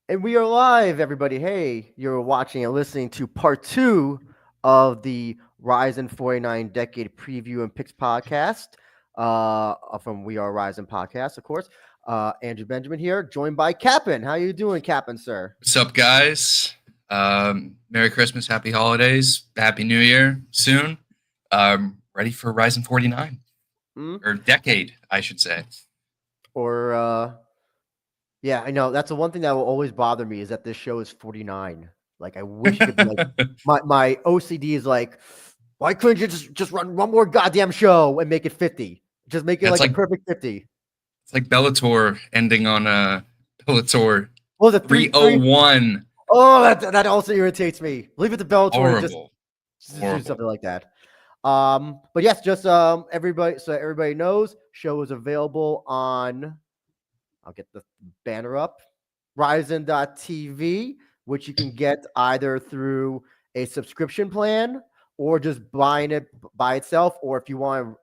And we are live, everybody. Hey, you're watching and listening to part two of the Ryzen 49 Decade Preview and Picks podcast from We Are Ryzen podcast, of course. Andrew Benjamin here, joined by Kapn. How you doing, Kapn, sir? What's up, guys? Merry Christmas, Happy Holidays, Happy New Year soon. Ready for Ryzen 49 Mm? or Decade, I should say. Or yeah, I know that's the one thing that will always bother me is that this show is 49. Like I wish it could be like my OCD is like, why couldn't you just run one more goddamn show and make it 50? Just make it It's like a like perfect 50. it's like Bellator ending on Bellator What was it 3-3? 301. Oh, that also irritates me. Leave it to Bellator and just Horrible, do horrible. something like that. But yes, just everybody knows, show is available on. I'll get the banner up. Ryzen.tv, which you can get either through a subscription plan or just buying it by itself, or if you want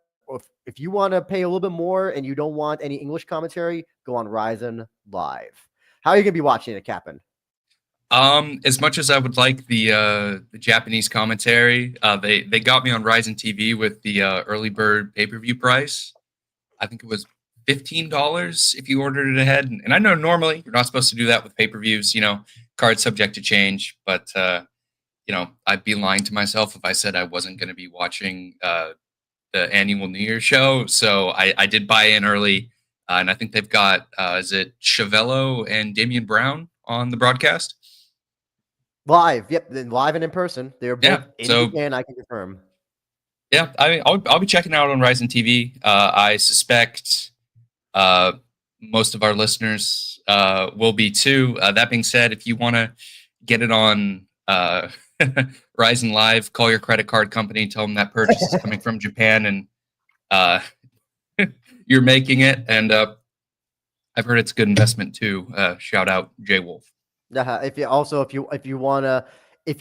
to pay a little bit more and you don't want any English commentary, go on Ryzen Live. How are you gonna be watching it, Captain? As much as I would like the Japanese commentary, they got me on Ryzen TV with the early bird pay-per-view price. I think it was $15 if you ordered it ahead. And I know normally you're not supposed to do that with pay-per-views, cards subject to change, but I'd be lying to myself if I said I wasn't going to be watching the annual New Year show. So I did buy in early, and I think they've got is it Chavello and Damian Brown on the broadcast? Live, yep, then live and in person. They're both Yeah. in So Japan. I can confirm. yeah, I'll be checking out on Ryzen TV. I suspect uh, most of our listeners will be too. That being said, if you want to get it on Ryzen Live, call your credit card company, tell them that purchase is coming from Japan, and uh, you're making it. And I've heard it's a good investment too. Shout out Jay Wolf. If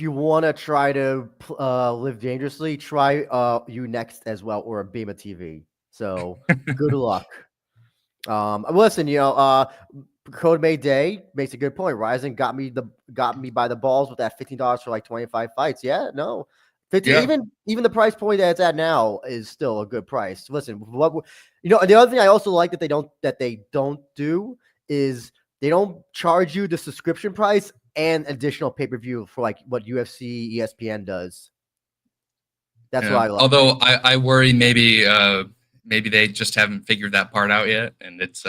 you wanna try to live dangerously, try you next as well or a Beam TV. So good luck. Listen, Code May Day makes a good point. Ryzen got me by the balls with that $15 for like 25 fights. Yeah, no. 50 Yeah. even the price point that it's at now is still a good price. Listen, and the other thing I also like that they don't do is they don't charge you the subscription price and additional pay-per-view for like what UFC ESPN does. That's what Yeah. I like. Although I worry maybe they just haven't figured that part out yet, and it's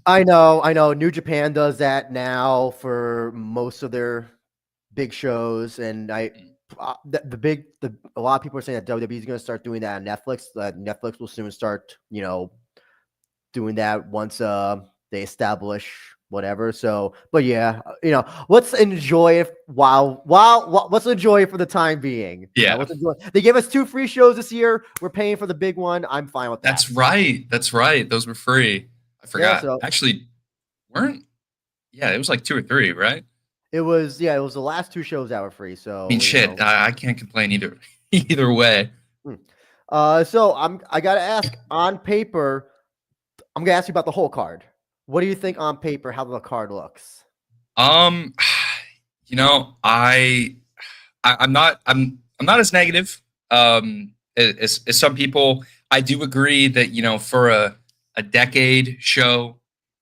I know. New Japan does that now for most of their big shows, and a lot of people are saying that WWE is going to start doing that on Netflix. That Netflix will soon start, doing that once they establish whatever. So, but yeah, let's enjoy it let's enjoy it for the time being. yeah. Let's enjoy. They gave us 2 free shows this year. We're paying for the big one. I'm fine with that. That's right. That's right. Those were free. I Yeah. forgot. So Actually, weren't. Yeah, it was like 2 or 3, right? it was the last 2 shows that were free. I mean, So shit. I can't complain either. Either way. Hmm. So I gotta ask on paper. I'm gonna ask you about the whole card. What do you think on paper? How the card looks? Um, I'm not as negative as some people. I do agree that for a decade show,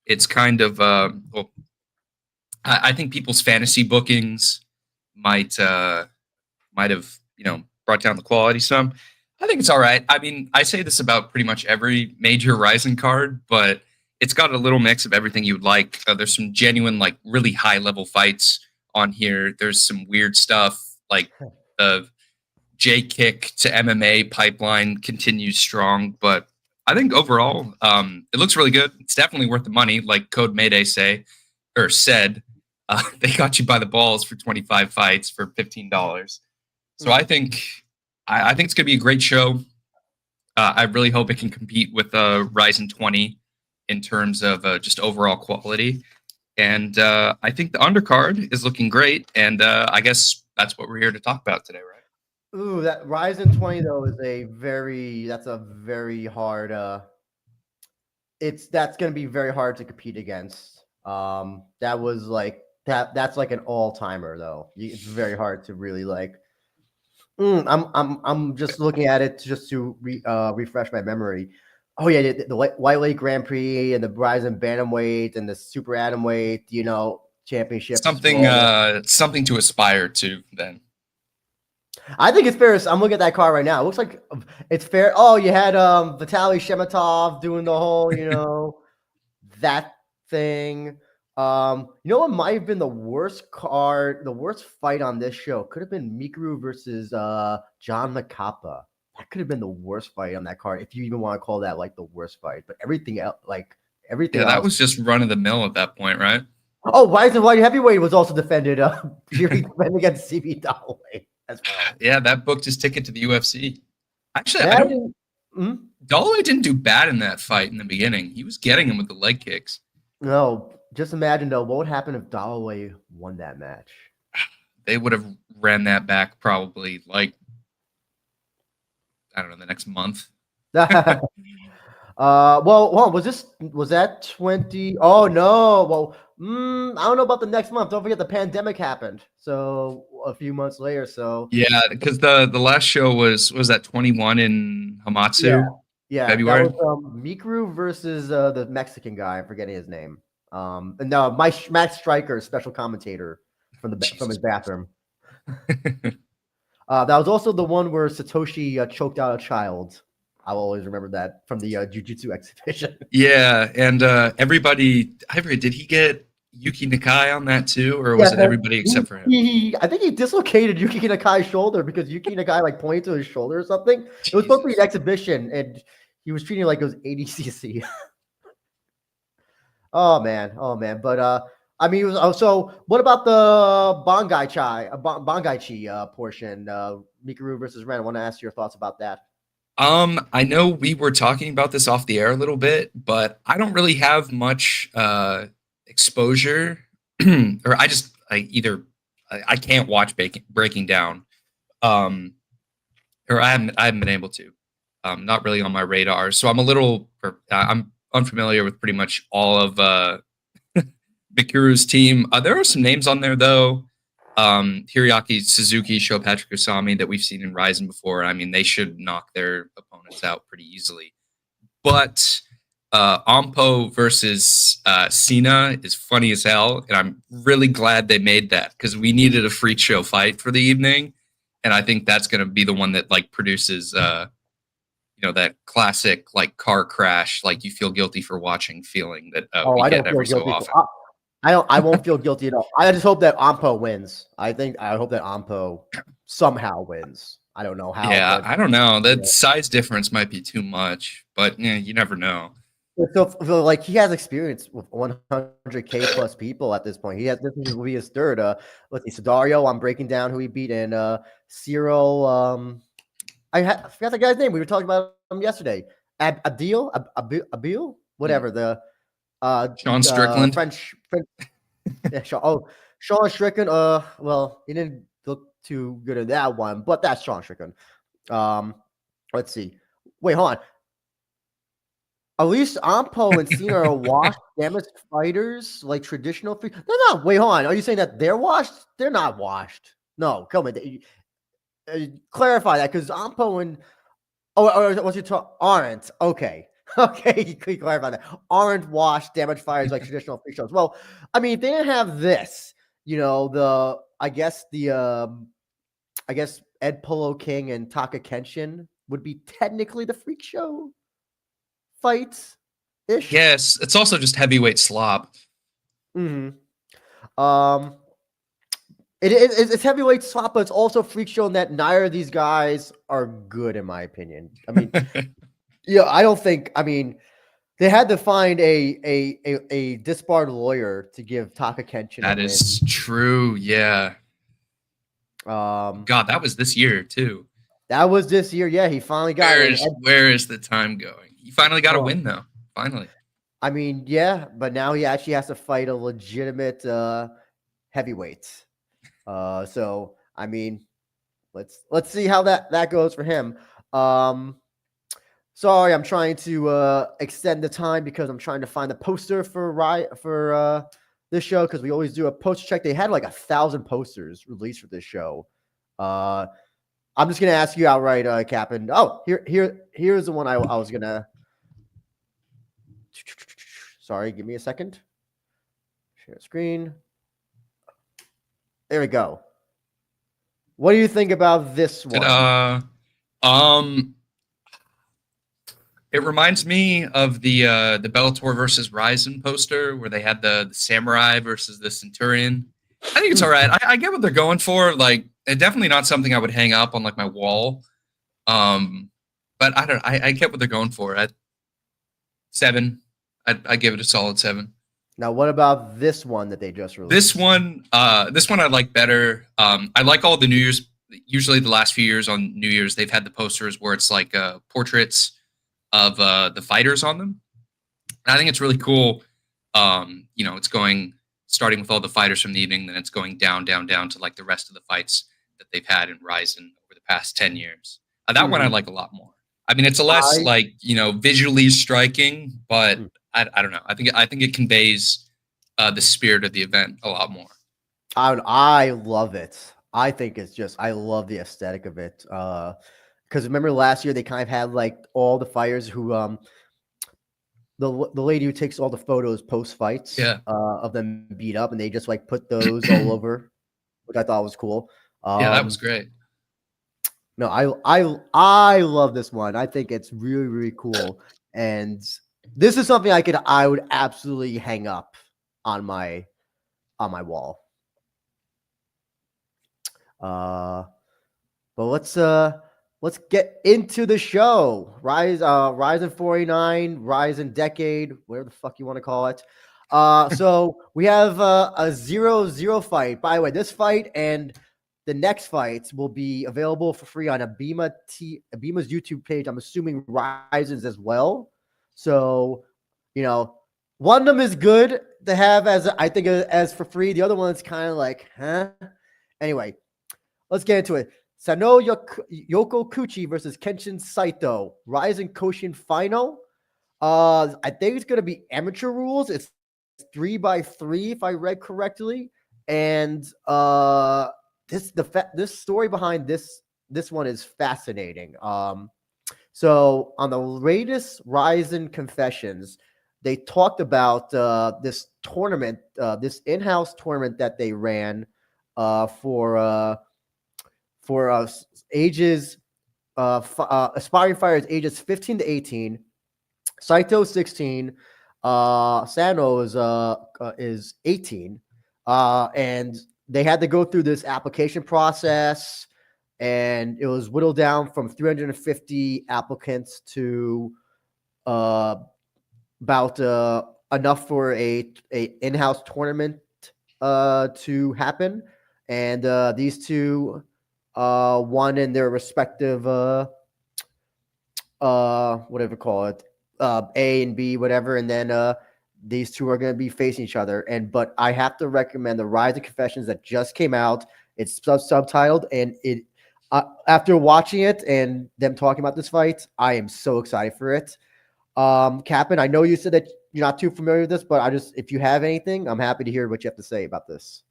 it's kind of well, I think people's fantasy bookings might might have brought down the quality some. I think it's all right. I mean, I say this about pretty much every major Ryzen card, but it's got a little mix of everything you would like. There's some genuine, like really high level fights on here. There's some weird stuff like the J kick to MMA pipeline continues strong, but I think overall it looks really good. It's definitely worth the money, like Code Mayday said. They got you by the balls for 25 fights for $15. So I think it's going to be a great show. I really hope it can compete with Ryzen 20 in terms of just overall quality. And I think the undercard is looking great. And I guess that's what we're here to talk about today, right? Ooh, that Ryzen 20 though is that's a very hard. That's going to be very hard to compete against. That was like that's like an all-timer though. It's very hard to really like I'm just looking at it just to refresh my memory. Oh yeah, the White Lake Grand Prix and the Rizin Bantamweight and the Super Atomweight, championships were Something all. something to aspire to then. I think it's fair. I'm looking at that card right now. It looks like it's fair. Oh, you had Vitaly Shemetov doing the whole, that thing. What might have been the worst card, the worst fight on this show could have been Mikuru versus John Makapa. That could have been the worst fight on that card, if you even want to call that like the worst fight. But everything else, everything Yeah, that else. was just run of the mill at that point, right? Oh, Rise and White Heavyweight was also defended. Defended against CB Dalloway as well. Yeah, that booked his ticket to the UFC. Actually, Dalloway didn't do bad in that fight in the beginning. He was getting him with the leg kicks. No, just imagine though, what would happen if Dalloway won that match? They would have ran that back probably like, I don't know, the next month. Well, was that 20? Oh no. Well, I don't know about the next month. Don't forget the pandemic happened. So a few months later. So yeah, because the last show was that 21 in Hamatsu. Yeah, February. that was Mikuru versus the Mexican guy. I'm forgetting his name. And no, Max Striker, special commentator from his bathroom. That was also the one where Satoshi choked out a child. I'll always remember that from the Jiu-Jitsu exhibition. Yeah, and did he get Yuki Nakai on that too, or was it everybody except for him? I think he dislocated Yuki Nakai's shoulder because Yuki Nakai pointed to his shoulder or something. Jesus. It was supposed to be an exhibition, and he was treating it like it was 80cc. Oh man. But I mean, so what about the Bangaichi portion? Mikuru versus Ren. I want to ask your thoughts about that. I know we were talking about this off the air a little bit, but I don't really have much exposure, or I can't watch Breaking Down, or I haven't been able to. Not really on my radar, so I'm unfamiliar with pretty much all of Mikuru's team. There are some names on there though. Hiroyuki Suzuki, Sho Patrick Usami that we've seen in Rizin before. I mean, they should knock their opponents out pretty easily. But Ampo versus Cena is funny as hell, and I'm really glad they made that because we needed a freak show fight for the evening, and I think that's going to be the one that produces that classic car crash, you feel guilty for watching feeling that we get every so often. I won't feel guilty at all. I just hope that Ampo wins. I hope that Ampo somehow wins. I don't know how. Yeah, I don't know. That size difference might be too much, but you never know. So he has experience with 100K plus people at this point. This will be his third. Let's see, Sudario, I'm breaking down who he beat, and Cyril. I forgot the guy's name. We were talking about him yesterday. Abil, whatever the. Sean Strickland. French. Yeah, Sean Strickland. Well, he didn't look too good in that one, but that's Sean Strickland. Let's see. Wait, hold on. At least Ampo and Cena are washed damaged fighters, like traditional. They're not. Wait, hold on. Are you saying that they're washed? They're not washed. No, come on. Clarify that because Ampo and what's your talk? Aren't okay. Okay, you could clarify that. Aren't washed damage fighters like traditional free shows. Well, I mean, if they didn't have this, I guess Ed Polo King and Takakenshin would be technically the freak show fights ish. Yes, it's also just heavyweight slop. Mm-hmm. It's heavyweight slop, but it's also freak show in that neither of these guys are good, in my opinion. I mean. Yeah, I don't think. I mean, they had to find a disbarred lawyer to give Takakenshin. That is true. Yeah. God, that was this year too. That was this year. Yeah, he finally got. Where is the time going? He finally got a win though. Finally. I mean, yeah, but now he actually has to fight a legitimate heavyweight. So I mean, let's see how that goes for him. Sorry, I'm trying to extend the time because I'm trying to find the poster for this show because we always do a poster check. They had like 1,000 posters released for this show. I'm just gonna ask you outright, Kapn. Oh, here's the one I was gonna. Sorry, give me a second. Share screen. There we go. What do you think about this one? It reminds me of the Bellator versus Rizin poster where they had the samurai versus the centurion. I think it's all right. I get what they're going for. Like, it's definitely not something I would hang up on like my wall. But I don't. I get what they're going for. At 7, I give it a solid 7. Now, what about this one that they just released? This one I like better. I like all the New Year's. Usually, the last few years on New Year's, they've had the posters where it's like portraits of the fighters on them. And I think it's really cool. It's starting with all the fighters from the evening, then it's going down to like the rest of the fights that they've had in Rizin over the past 10 years. That one I like a lot more. I mean, it's a less visually striking, but I don't know. I think it conveys the spirit of the event a lot more. I love it. I think it's just, I love the aesthetic of it. Because remember last year they kind of had like all the fighters who the lady who takes all the photos post fights of them beat up, and they just like put those all over, which I thought was cool. That was great. No, I love this one. I think it's really, really cool, and this is something I would absolutely hang up on my wall. But let's get into the show. Rizin 49, Rizin Decade, whatever the fuck you want to call it. So we have a 0-0 fight. By the way, this fight and the next fights will be available for free on Abima's YouTube page. I'm assuming Rizin's as well. So, one of them is good to have as for free. The other one's kind of like, huh? Anyway, let's get into it. Sanou Yokouchi versus Kenshin Saito. Rizin Koshin final. I think it's going to be amateur rules. It's 3x3 if I read correctly. And this story behind this one is fascinating. So on the latest Rizin Confessions, they talked about this tournament, this in-house tournament that they ran for ages aspiring fighters ages 15 to 18. Saito 16, Sanou is 18, and they had to go through this application process, and it was whittled down from 350 applicants to about enough for a in-house tournament to happen, and these two won in their respective whatever you call it, A and B, whatever, and then these two are going to be facing each other. But I have to recommend the Rizin Confessions that just came out. It's subtitled, and it after watching it and them talking about this fight, I am so excited for it. Kapn, I know you said that you're not too familiar with this, but if you have anything, I'm happy to hear what you have to say about this.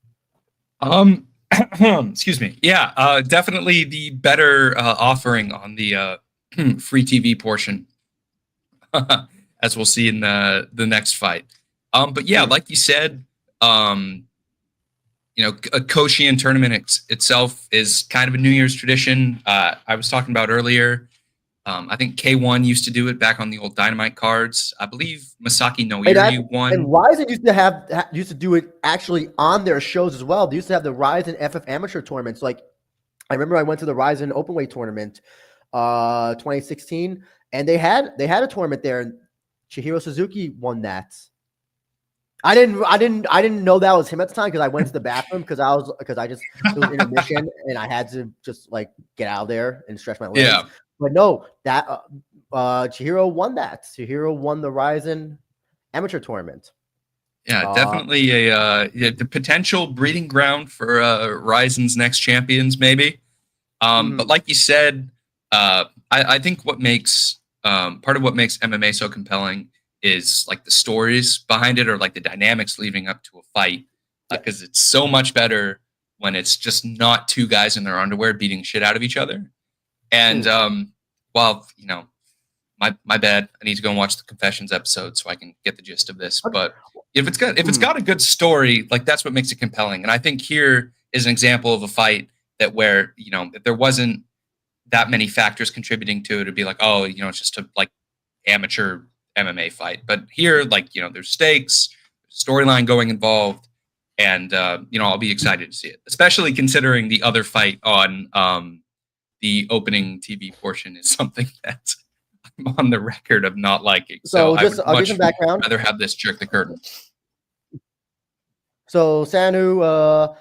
Excuse me. Yeah, definitely the better offering on the free TV portion, as we'll see in the next fight. But yeah, like you said, a Koshin tournament itself is kind of a New Year's tradition. I was talking about earlier. I think K1 used to do it back on the old Dynamite cards. I believe Masaki Noiri won. And Rizin used to do it actually on their shows as well. They used to have the Rizin FF amateur tournaments. Like, I remember I went to the Rizin Openweight tournament, 2016, and they had a tournament there, and Chihiro Suzuki won that. I didn't know that was him at the time because I went to the bathroom because it was intermission and I had to just like get out of there and stretch my legs. Yeah. But no, that Chihiro won that. Chihiro won the Rizin amateur tournament. Yeah, definitely the potential breeding ground for Rizin's next champions, maybe. But like you said, I think what makes part of what makes MMA so compelling is like the stories behind it or like the dynamics leading up to a fight, because it's so much better when it's just not two guys in their underwear beating shit out of each other. And well, you know, my bad. I need to go and watch the Confessions episode so I can get the gist of this. But if it's got a good story, like that's what makes it compelling. And I think here is an example of a fight that where, you know, if there wasn't that many factors contributing to it, it'd be like, oh, you know, it's just a like amateur MMA fight. But here, like, you know, there's stakes, storyline going involved, and you know, I'll be excited to see it, especially considering the other fight on the opening TV portion is something that I'm on the record of not liking. So just, I would much background. rather have this jerk the curtain. So Sanou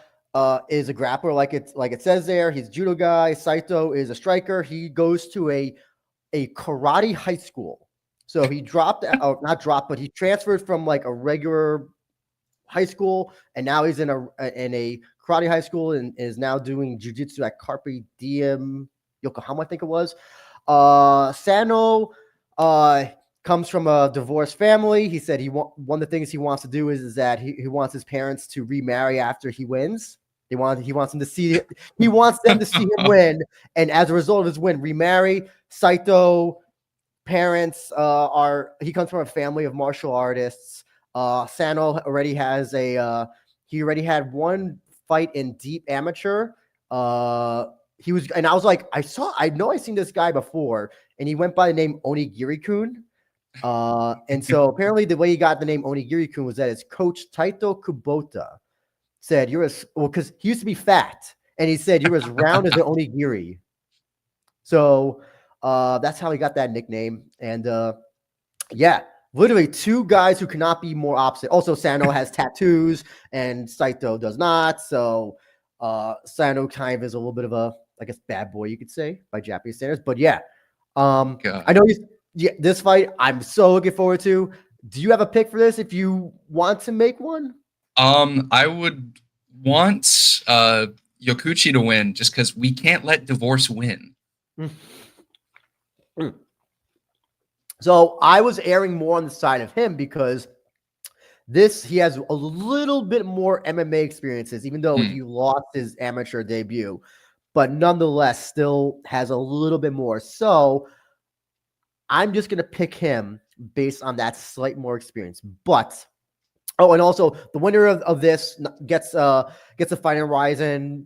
is a grappler, like it says there. He's a judo guy. Saito is a striker. He goes to a karate high school. So he dropped out, not dropped, but he transferred from like a regular high school, and now he's in a karate high school and is now doing jiu-jitsu at Carpe Diem, Yokohama, I think it was. Sanou comes from a divorced family. He said one of the things he wants to do is that he wants his parents to remarry after he wins. He wants them to see him win, and as a result of his win, remarry. Saito parents he comes from a family of martial artists. Sanou already has he already had one fight in deep amateur. And I was like, I know I've seen this guy before, and he went by the name Onigiri-kun. And so apparently the way he got the name Onigiri-kun was that his coach Taito Kubota said, because he used to be fat, and he said, you're as round as an onigiri. So that's how he got that nickname. And yeah, literally two guys who cannot be more opposite. Also, Sanou has tattoos, and Saito does not. So Sanou kind of is a little bit of a, I guess, bad boy, you could say, by Japanese standards. But yeah, I know this fight I'm so looking forward to. Do you have a pick for this if you want to make one? I would want Yokouchi to win just because we can't let divorce win. So I was erring more on the side of him because he has a little bit more MMA experiences, even though he lost his amateur debut, but nonetheless still has a little bit more. So I'm just going to pick him based on that slight more experience. But and also the winner of this gets a fight in Rizin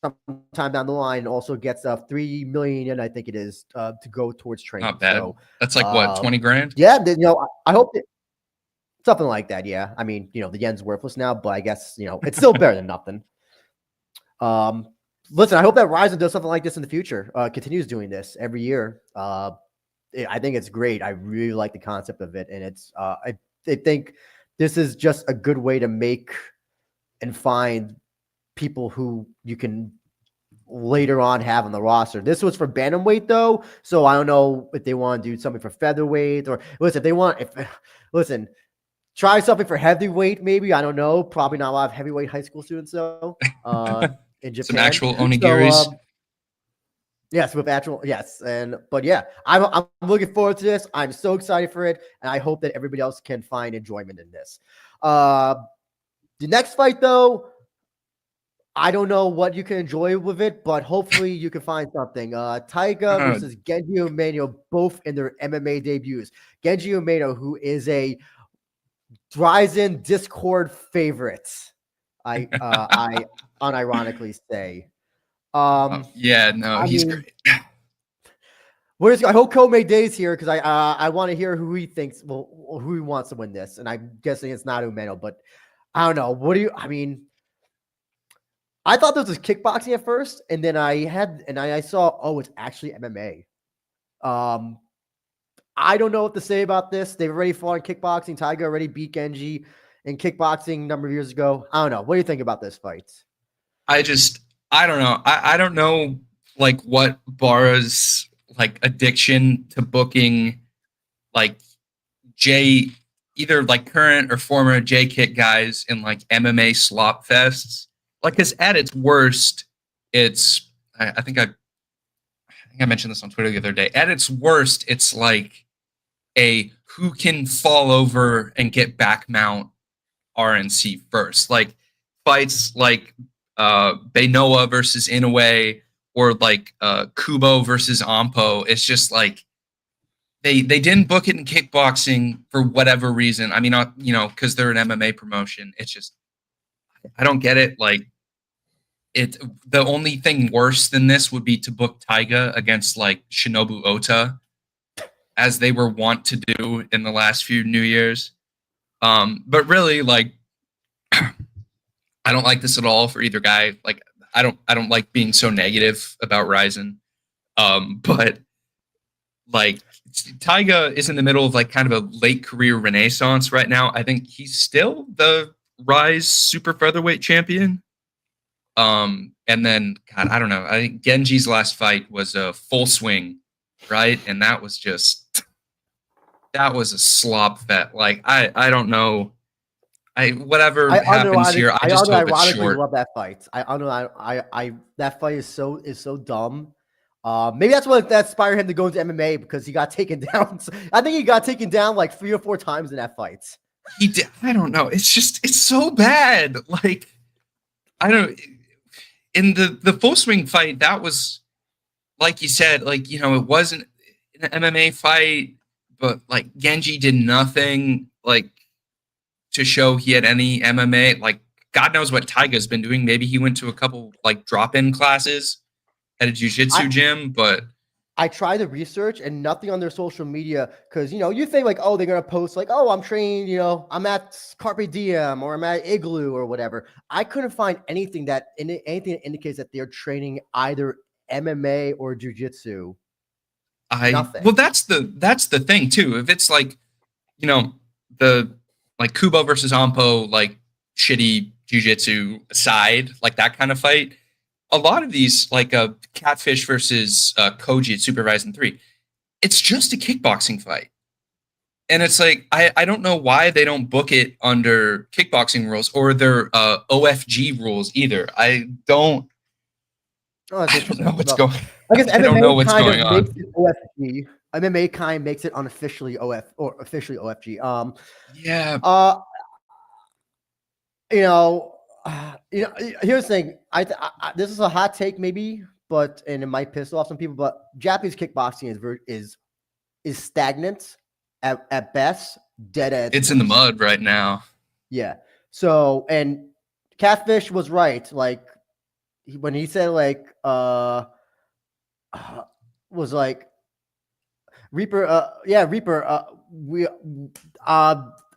sometime down the line. Also gets $3 million, I think it is, to go towards training. Not bad. So, that's like what, 20 grand? Yeah, I hope something like that. Yeah, I mean, the yen's worthless now, but I guess it's still better than nothing. Listen, I hope that Rizin does something like this in the future. Continues doing this every year. I think it's great. I really like the concept of it, and it's I think this is just a good way to make and find people who you can later on have on the roster. This was for bantamweight though, so I don't know if they want to do something for featherweight, or listen, try something for heavyweight maybe. I don't know. Probably not a lot of heavyweight high school students though. In Japan, some actual onigiris. So, yes, with actual, yes. But yeah, I'm looking forward to this. I'm so excited for it, and I hope that everybody else can find enjoyment in this. The next fight, though, I don't know what you can enjoy with it, but hopefully you can find something. Taiga versus Genji Umeno, both in their MMA debuts. Genji Umeno, who is a Rizin Discord favorite, I unironically say. He's great. I hope Komei Day's here because I want to hear who he thinks, who he wants to win this, and I'm guessing it's not Umeno, but I don't know. I thought this was kickboxing at first, and then I saw, it's actually MMA. I don't know what to say about this. They've already fought in kickboxing. Taiga already beat Genji in kickboxing a number of years ago. I don't know. What do you think about this fight? I don't know. I don't know like what Bara's like addiction to booking like either like current or former J-Kit guys in like MMA slop fests. Like, because at its worst, it's I think I mentioned this on Twitter the other day. At its worst, it's like a who can fall over and get back mount RNC first. Like fights like Beinoa versus Inoue or like Kubo versus Ampo. It's just like they didn't book it in kickboxing for whatever reason. I mean, you know, because they're an MMA promotion. It's just I don't get it. Like the only thing worse than this would be to book Taiga against like Shinobu Ota, as they were wont to do in the last few New Years. But really, like, I don't like this at all for either guy. Like, I don't like being so negative about Rizin. But like, Taiga is in the middle of like kind of a late career renaissance right now. I think he's still the Rise super featherweight champion. And then, God, I don't know. I think Genji's last fight was a full swing, right? And that was a slop fest. Like, I don't know. Whatever happens here, I just hope it's short. I love that fight. I that fight is so dumb. Maybe that's what that inspired him to go into MMA, because he got taken down. I think he got taken down like 3 or 4 times in that fight. He did. I don't know. It's so bad. Like, I don't. In the full swing fight, that was, like you said, like, you know, it wasn't an MMA fight, but like Genji did nothing like to show he had any MMA. Like, God knows what Taiga's been doing. Maybe he went to a couple like drop-in classes at a jiu-jitsu gym, but I tried to research and nothing on their social media, because, you know, you think like, oh, they're going to post like, oh, I'm trained, you know, I'm at Carpe Diem or I'm at Igloo or whatever. I couldn't find anything that indicates that they're training either MMA or jiu-jitsu. Nothing. Well, that's the thing too. If it's like, you know, the like Kubo versus Ampo, like shitty jiu-jitsu aside, like that kind of fight, a lot of these, like Catfish versus Koji at Super Rizin 3, it's just a kickboxing fight. And it's like, I don't know why they don't book it under kickboxing rules or their OFG rules either. I don't know what's going on. I guess MMA I don't know what's going on. Makes it OFG. MMA kind of makes it unofficially officially OFG. Yeah. You know, here's the thing. This is a hot take, maybe, and it might piss off some people. But Japanese kickboxing is stagnant at best, dead end. It's in the mud right now. Yeah. So, and Catfish was right. Like when he said like was like Reaper. Reaper.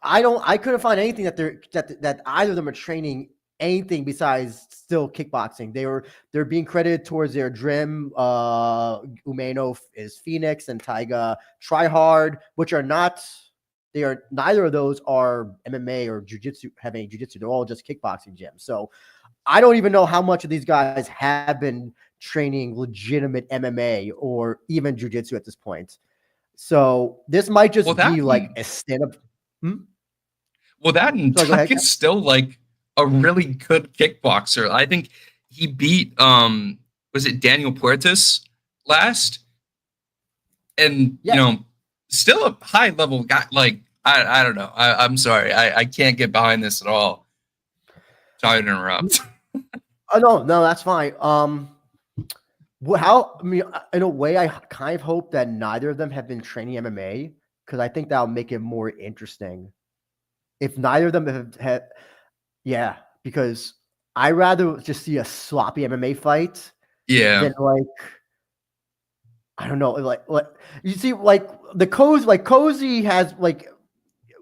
I couldn't find anything that either of them are training anything besides still kickboxing. They're being credited towards their dream. Umeno is Phoenix and Taiga Try Hard, which are not. Neither of those are MMA or jiu-jitsu. Have any jiu-jitsu? They're all just kickboxing gyms. So I don't even know how much of these guys have been training legitimate MMA or even jiu-jitsu at this point. So this might just be like a stand-up. Well, that and Taiga's still like a really good kickboxer. I think he beat was it Daniel Puertas last? And you know, still a high level guy. Like I don't know. I'm sorry. I can't get behind this at all. Sorry to interrupt. No, that's fine. I mean, in a way, I kind of hope that neither of them have been training MMA, because I think that'll make it more interesting. If neither of them have because I rather just see a sloppy MMA fight. Yeah. Than like, I don't know, like you see, like the Cozy has like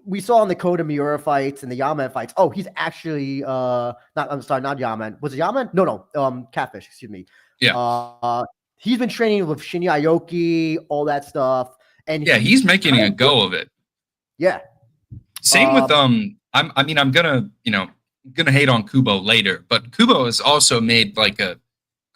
we saw in the Kota Miura fights and the Yaman fights. Oh, he's actually not Yaman. Was it Yaman? No, Catfish. Excuse me. Yeah. He's been training with Shinya Aoki, all that stuff, and he's making a go of it. Yeah. Same with I'm gonna hate on Kubo later, but Kubo has also made like a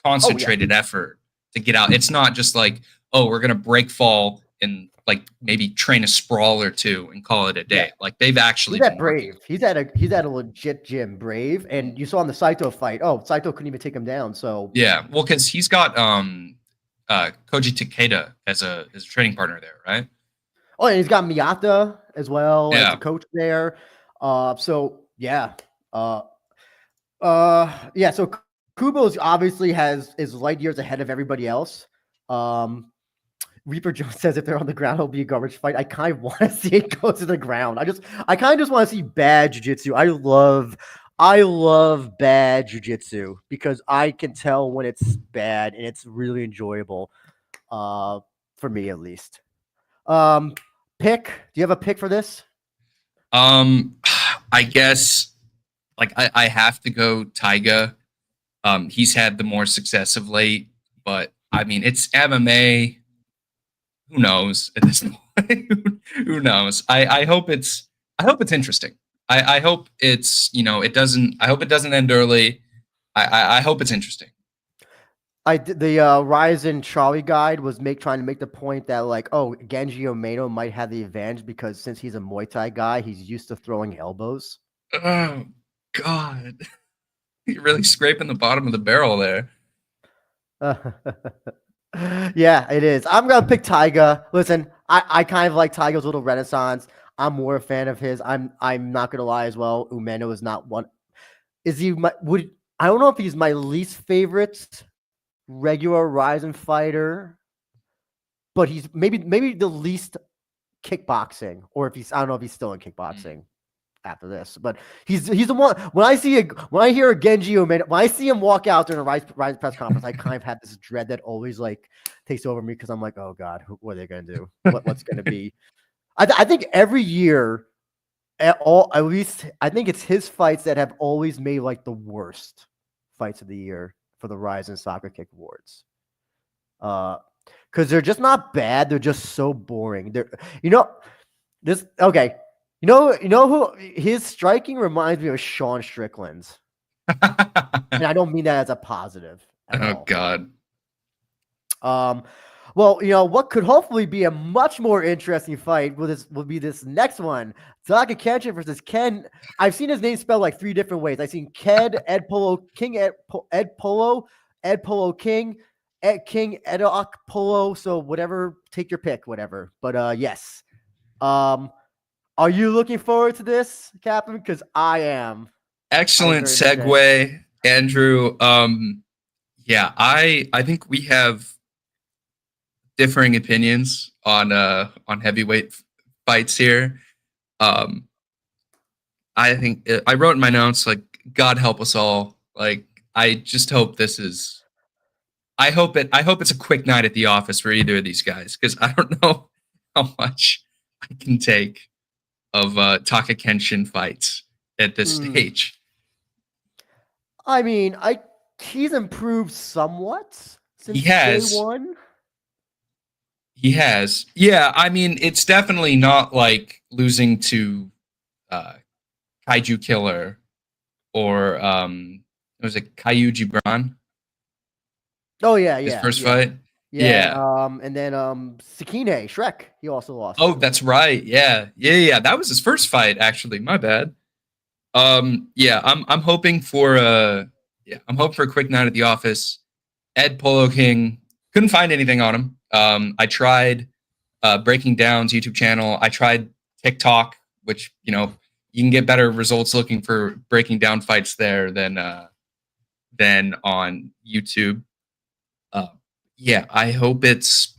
concentrated effort to get out. It's not just like, oh, we're gonna break fall and like maybe train a sprawl or two and call it a day. Like they've actually been Brave. He's at a legit gym, Brave, and you saw in the Saito fight. Oh, Saito couldn't even take him down. So yeah, well, because he's got Koji Takeda as a training partner there, right? Oh, and he's got Miyata as well as Yeah. a coach there. So yeah. Yeah. So Kubo's obviously is light years ahead of everybody else. Reaper Jones says if they're on the ground, it'll be a garbage fight. I kind of want to see it go to the ground. I kind of just want to see bad jiu-jitsu. I love bad jiu-jitsu because I can tell when it's bad and it's really enjoyable. For me at least. Pick. Do you have a pick for this? I guess like I have to go Taiga. He's had the more success of late, but I mean it's MMA. Who knows at this point? Who knows? I hope it's interesting. I hope it's it doesn't. I hope it doesn't end early. I hope it's interesting. I did the Rizin Charlie guide was trying to make the point that like, oh, Genji Umeno might have the advantage because since he's a Muay Thai guy, he's used to throwing elbows. Oh God, you're really scraping the bottom of the barrel there. Yeah, it is. I'm gonna pick Taiga. Listen, I kind of like Taiga's little renaissance. I'm more a fan of his. I'm not gonna lie as well. Umeno is not one. Is he my would I don't know if he's my least favorite regular Ryzen fighter, but he's maybe the least kickboxing, or if he's I don't know if he's still in kickboxing after this, but he's the one when I hear a Genji Umeno, when I see him walk out during a Rise press conference, I kind of have this dread that always like takes over me because I'm like, oh god, what are they gonna do? What's gonna be? I think every year at least I think it's his fights that have always made like the worst fights of the year for the Rise and Soccer Kick Awards. Because they're just not bad, they're just so boring. They're this okay. You know who his striking reminds me of Sean Strickland's. And I don't mean that as a positive at Oh all. God. Well, what could hopefully be a much more interesting fight will be this next one. Takakenshin versus Ken. I've seen his name spelled like 3 different ways. I've seen Ed Polo King, Ed Polo King, Ed King, Edok Polo. So whatever, take your pick, whatever. But yes. Are you looking forward to this, Kapn? Because I am. Excellent segue, Andrew. Yeah, I think we have differing opinions on heavyweight fights here. I think I wrote in my notes like God help us all. Like I just hope this is. I hope it's a quick night at the office for either of these guys because I don't know how much I can take of Takakenshin fights at this stage. I mean, he's improved somewhat since day one. He has. Yeah, I mean, it's definitely not like losing to Kaiju Killer or was it Caillou Gibran? Oh yeah, His first fight. Yeah. And then Sakine Shrek, he also lost. Oh, that's right. Yeah. That was his first fight, actually. My bad. Yeah, I'm hoping for I'm hoping for a quick night at the office. Ed Polo King couldn't find anything on him. I tried Breaking Down's YouTube channel. I tried TikTok, which you can get better results looking for breaking down fights there than on YouTube. Yeah, I hope it's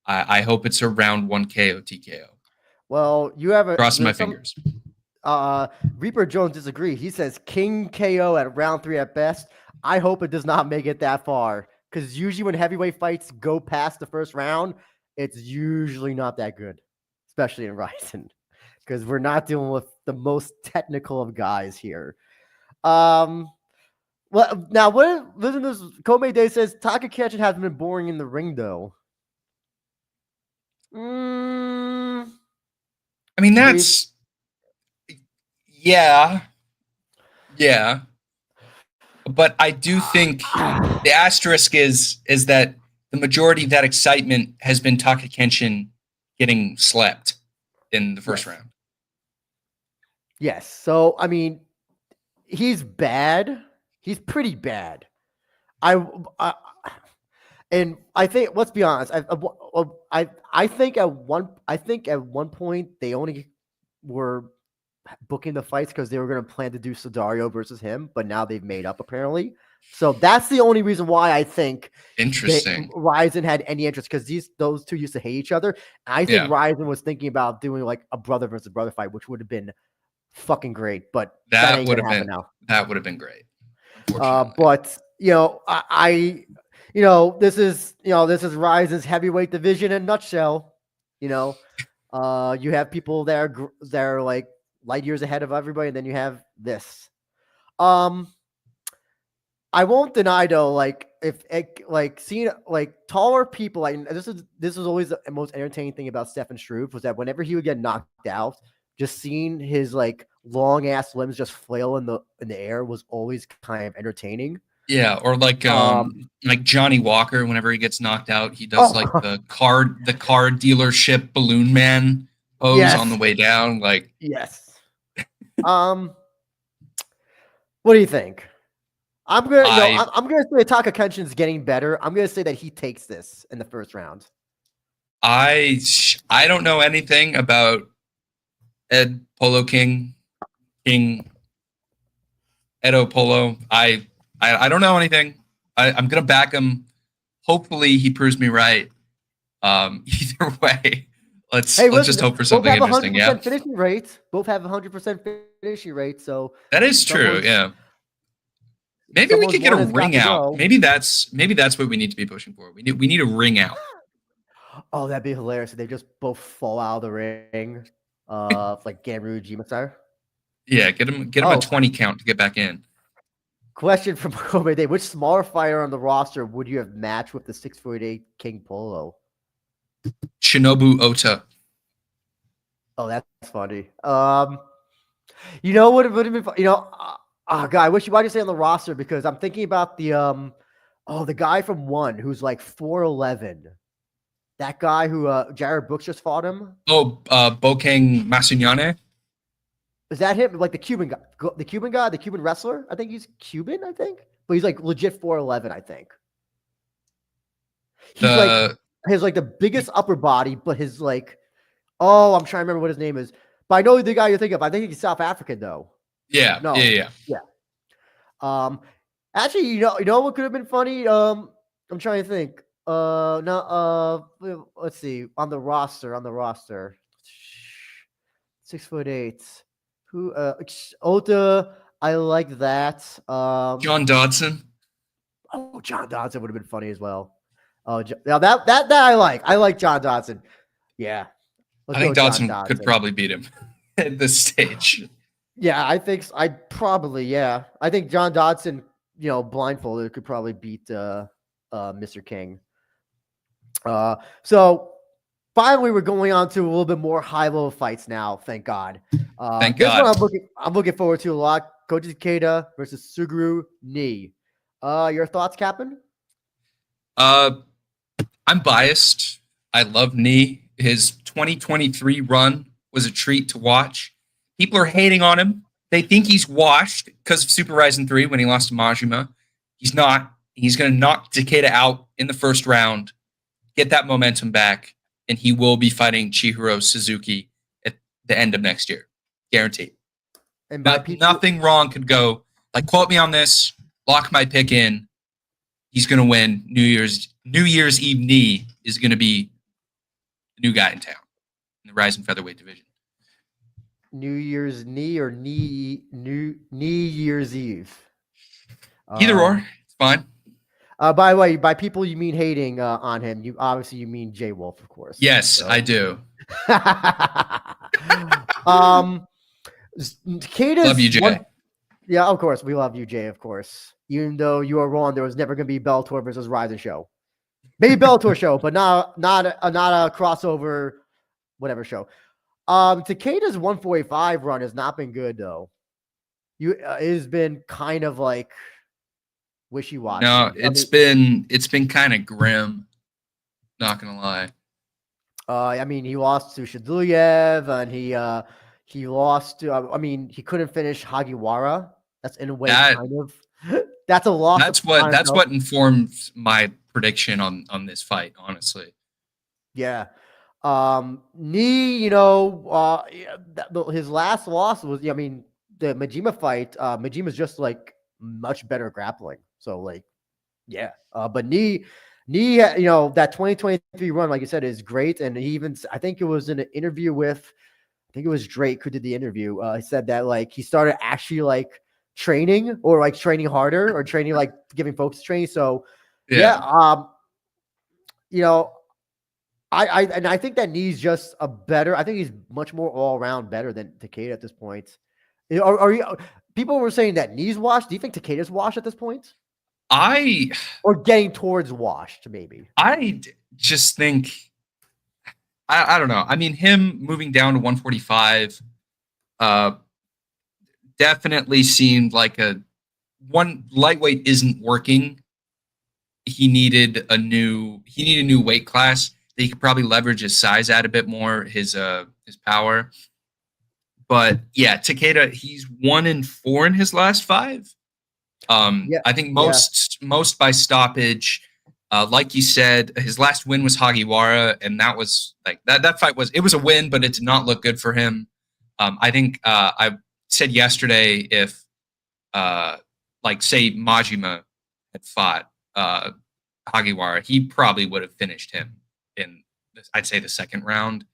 around 1 KO TKO. Well, you have cross my fingers. Reaper Jones disagrees. He says King KO at round 3 at best. I hope it does not make it that far because usually when heavyweight fights go past the first round, it's usually not that good, especially in Ryzen, because we're not dealing with the most technical of guys here. Well, now listen to this. Komei Day says Takakenshin hasn't been boring in the ring though. I mean that's yeah. But I do think the asterisk is that the majority of that excitement has been Takakenshin getting slept in the first round. Yes. So, I mean, he's bad. He's pretty bad. And I think, let's be honest, I think at one point they only were booking the fights because they were going to plan to do Sudario versus him, but now they've made up apparently. So that's the only reason why I think Interesting. Rizin had any interest, because those two used to hate each other. And I think Rizin was thinking about doing like a brother versus brother fight, which would have been fucking great, but that ain't gonna happen now. That would have been great. Unfortunately. But this is Rizin's heavyweight division in a nutshell. You have people that are like light years ahead of everybody, and then you have this. I won't deny though, like if seeing like taller people, like this was always the most entertaining thing about Stefan Struve, was that whenever he would get knocked out, just seeing his like long ass limbs just flail in the air was always kind of entertaining. Yeah, or like Johnny Walker, whenever he gets knocked out, he does like the car dealership balloon man pose on the way down. Like, yes. What do you think? I'm gonna say Takakenshin's getting better. I'm gonna say that he takes this in the first round. I don't know anything about Ed Polo King Edo Polo. I don't know anything. I'm gonna back him. Hopefully he proves me right. Either way, let's just hope for something interesting. Yeah, finishing rates. Both have 100% finishing rate. So that is true. Yeah. Maybe we could get a ring out. Maybe that's what we need to be pushing for. We need a ring out. Oh, that'd be hilarious if they just both fall out of the ring, like Gamru Jimasar. Yeah, get him a 20 count to get back in. Question from Kobe Day: which smaller fighter on the roster would you have matched with the 6'8" King Polo? Shinobu Ota. Oh, that's funny. You know what would have been fun? God, I wish you might say on the roster, because I'm thinking about the guy from One who's like 4'11". That guy who Jared Brooks just fought him. Oh, Bokeng Masunyane. Is that him? Like the Cuban guy, the Cuban wrestler? I think he's Cuban, but he's like legit 4'11", I think. He's like the biggest upper body, but his like, I'm trying to remember what his name is. But I know the guy you're thinking of. I think he's South African though. Yeah. No. Yeah. Actually, you know what could have been funny? I'm trying to think. Let's see. On the roster. 6'8". Who? Ota. I like that. John Dodson. Oh, John Dodson would have been funny as well. Oh, now that I like. I like John Dodson. Yeah. I think Dodson could probably beat him at this stage. Yeah, I think yeah. I think John Dodson, blindfolded, could probably beat Mr. King. So finally, we're going on to a little bit more high-level fights now. Thank God. Thank God. One I'm looking forward to a lot. Koji Takeda versus Suguru Ni. Your thoughts, Kapn? I'm biased. I love Ni. His 2023 run was a treat to watch. People are hating on him. They think he's washed because of Super Rizin 3 when he lost to Majima. He's not. He's going to knock Takeda out in the first round, get that momentum back, and he will be fighting Chihiro Suzuki at the end of next year. Guaranteed. And nothing wrong could go. Like, quote me on this. Lock my pick in. He's going to win New Year's Eve. Ni is going to be the new guy in town in the Rizin featherweight division. New Year's Ni or New Year's Eve? Either or, it's fine. By the way, by people you mean hating on him, you mean Jay Wolf, of course. Yes, so. I do. Takeda's love you, Jay. Yeah, of course, we love you, Jay. Of course, even though you are wrong, there was never going to be Bellator versus Rizin show. Maybe Bellator show, but not a crossover, whatever show. Takeda's 145 run has not been good though. It has been kind of like wishy-washy. No, it's been kind of grim. Not gonna lie. He lost to Shaydullaev, and he lost to. He couldn't finish Hagiwara. That's in a way kind of that's a loss. That's what informed my prediction on this fight, honestly. Yeah. His last loss was, I mean, the Majima fight. Majima's just like much better grappling. So like, yeah. But that 2023 run, like you said, is great. And he even, I think it was in an interview with, I think it was Drake who did the interview. He said that like he started actually like training or like training harder or training, like giving focus training. So yeah, I think that Knee's just a better. I think he's much more all around better than Takeda at this point. People were saying that Knee's washed? Do you think Takeda's washed at this point? Or getting towards washed, maybe. I just think I don't know. I mean, him moving down to 145 definitely seemed like one lightweight isn't working. He needed a new weight class that he could probably leverage his size at a bit more, his power. But yeah, Takeda, he's 1-4 in his last 5. I think most by stoppage. Like you said, his last win was Hagiwara, and that was like that fight was a win, but it did not look good for him. I think I said yesterday if like say Majima had fought Hagiwara, he probably would have finished him in I'd say the second round.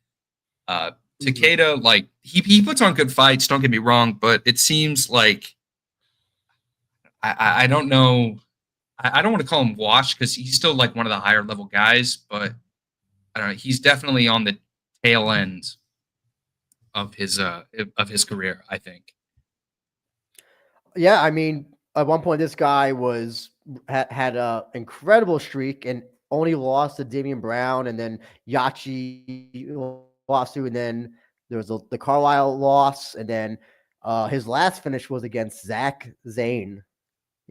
Takeda, like he puts on good fights, don't get me wrong, but it seems like I don't know. I don't want to call him washed because he's still like one of the higher level guys, but I don't know. He's definitely on the tail end of his career, I think. Yeah, I mean, at one point this guy had an incredible streak and only lost to Damian Brown, and then Yachi lost to, and then there was the Carlisle loss, and then his last finish was against Zach Zane.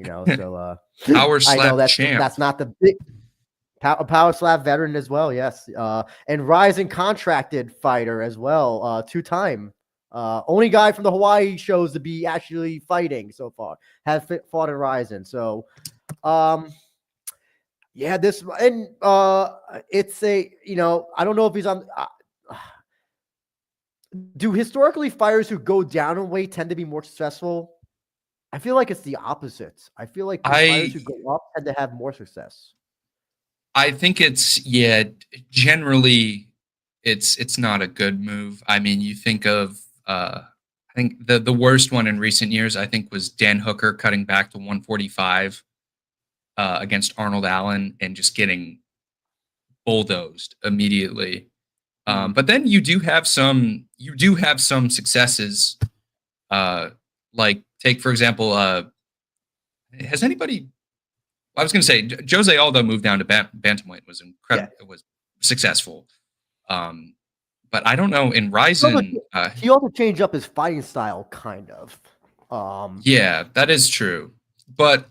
So power slap I know champ. That's not the big power slap veteran as well. Yes, and Rizin contracted fighter as well, 2-time. Only guy from the Hawaii shows to be actually fighting so far has fought in Rizin. So, yeah, it's a I don't know if he's on. Do historically fighters who go down in weight tend to be more successful? I feel like it's the opposite. I feel like the fighters who go up tend to have more success. I think generally it's not a good move. I mean, you think of I think the worst one in recent years I think was Dan Hooker cutting back to 145 against Arnold Allen and just getting bulldozed immediately. But then you do have some successes. Like take for example, has anybody? I was going to say Jose Aldo moved down to bantamweight was incredible. Yeah. It was successful. But I don't know in Rizin. He also changed up his fighting style, kind of. Yeah, that is true. But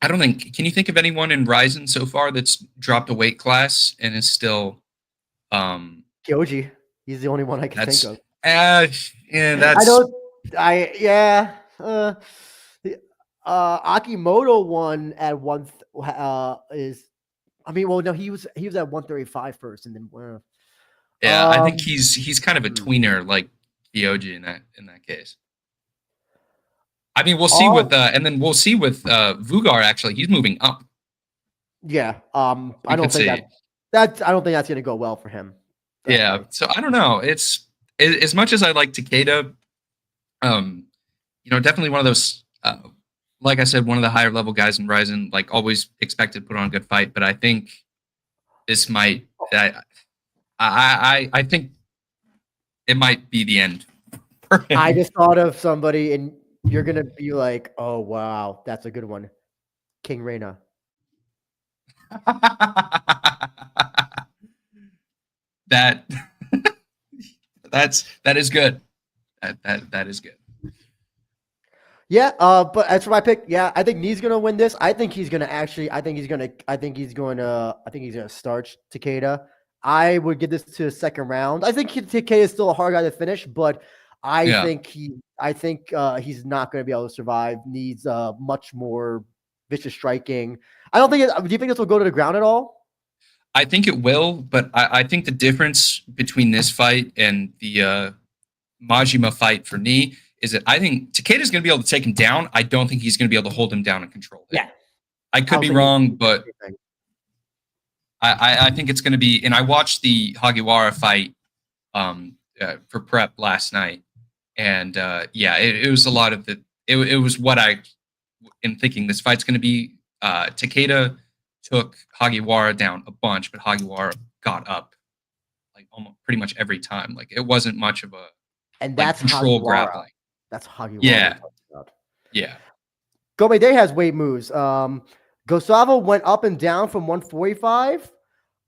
I don't think. Can you think of anyone in Rizin so far that's dropped a weight class and is still? Koji. He's the only one I can think of. Yeah, that's. I don't. Akimoto won at one. Is. I mean, well, no, he was at 135 first, and then. Yeah, I think he's kind of a tweener like Kyoji in that case. I mean, we'll see with Vugar. Actually, he's moving up. Yeah, I don't think that's going to go well for him. Yeah, so I don't know. It's as much as I like Takeda, definitely one of those. Like I said, one of the higher level guys in Rizin. Like always expected to put on a good fight, but I think this might. I think it might be the end. I just thought of somebody, and you're gonna be like, "Oh wow, that's a good one." King Reina. that is good. That is good. Yeah, but as for my pick, yeah, I think Knee's gonna win this. I think he's gonna starch Takeda. I would give this to a second round. I think Takeda is still a hard guy to finish, but I think he's not going to be able to survive. Needs much more vicious striking. I don't think. Do you think this will go to the ground at all? I think it will, but I think the difference between this fight and the Majima fight for me is that I think Takeda's going to be able to take him down. I don't think he's going to be able to hold him down and control him. Yeah. I could be wrong, but I think it's going to be. And I watched the Hagiwara fight for prep last night, and it was a lot of the. It was what I am thinking. This fight's going to be. Takeda took Hagiwara down a bunch, but Hagiwara got up like almost pretty much every time. Like it wasn't much of a that's control Hagiwara. grappling. That's Hagiwara. Yeah. Yeah. Komede has weight moves. Gustavo went up and down from 145.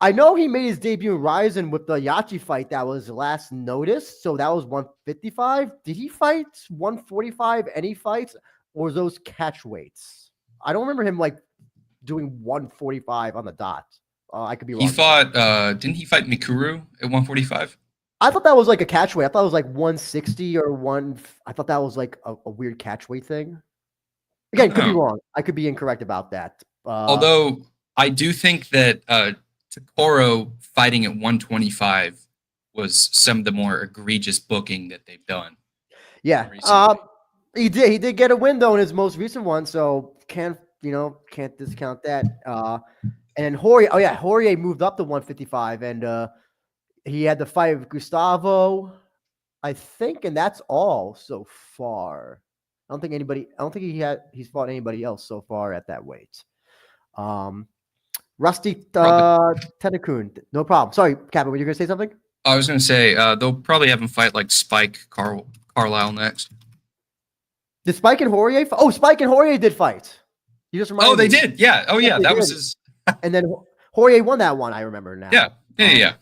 I know he made his debut in Rizin with the Yachi fight that was last noticed, so that was 155. Did he fight 145 any fights, or was those catch weights? I don't remember him like doing 145 on the dot. I could be wrong. He fought, didn't he fight Mikuru at 145? I thought that was like a catch weight. I thought it was like 160 or one. I thought that was like a weird catch weight thing. Again, could be wrong. I could be incorrect about that. Although I do think that Takoro fighting at 125 was some of the more egregious booking that they've done. Yeah. He did get a win though in his most recent one, so can't discount that. And Horie moved up to 155, and he had the fight with Gustavo, I think, and that's all so far. I don't think he's fought anybody else so far at that weight. Rusty Tenekun, no problem. Sorry, Kapn, were you gonna say something? I was gonna say they'll probably have him fight like Spike Carlisle next. Did Spike and Horie? Spike and Horie did fight. You just reminded me. They did. Yeah. Oh, yeah. That was his. And then Horie won that one. I remember now. Yeah.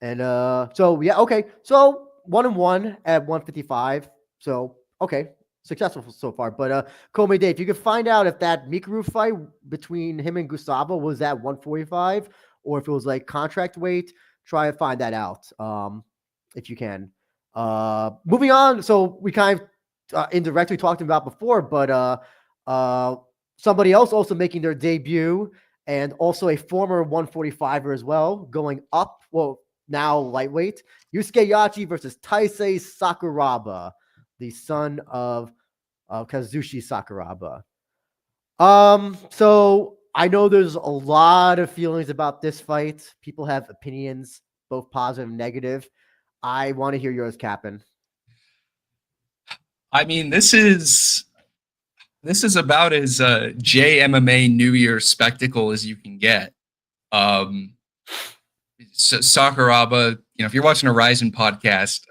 And okay. So 1-1 at 155. So okay, successful so far. But Komede, if you could find out if that Mikuru fight between him and Gustavo was at 145 or if it was like contract weight, try to find that out. If you can. Moving on. So we kind of indirectly talked about before, but somebody else also making their debut and also a former 145er as well, going up. Well, now lightweight. Yusuke Yachi versus Taisei Sakuraba, the son of Kazushi Sakuraba. So I know there's a lot of feelings about this fight. People have opinions, both positive and negative. I want to hear yours, Kapn. I mean, this is about as JMMA New Year spectacle as you can get. Sakuraba, if you're watching a Rizin podcast,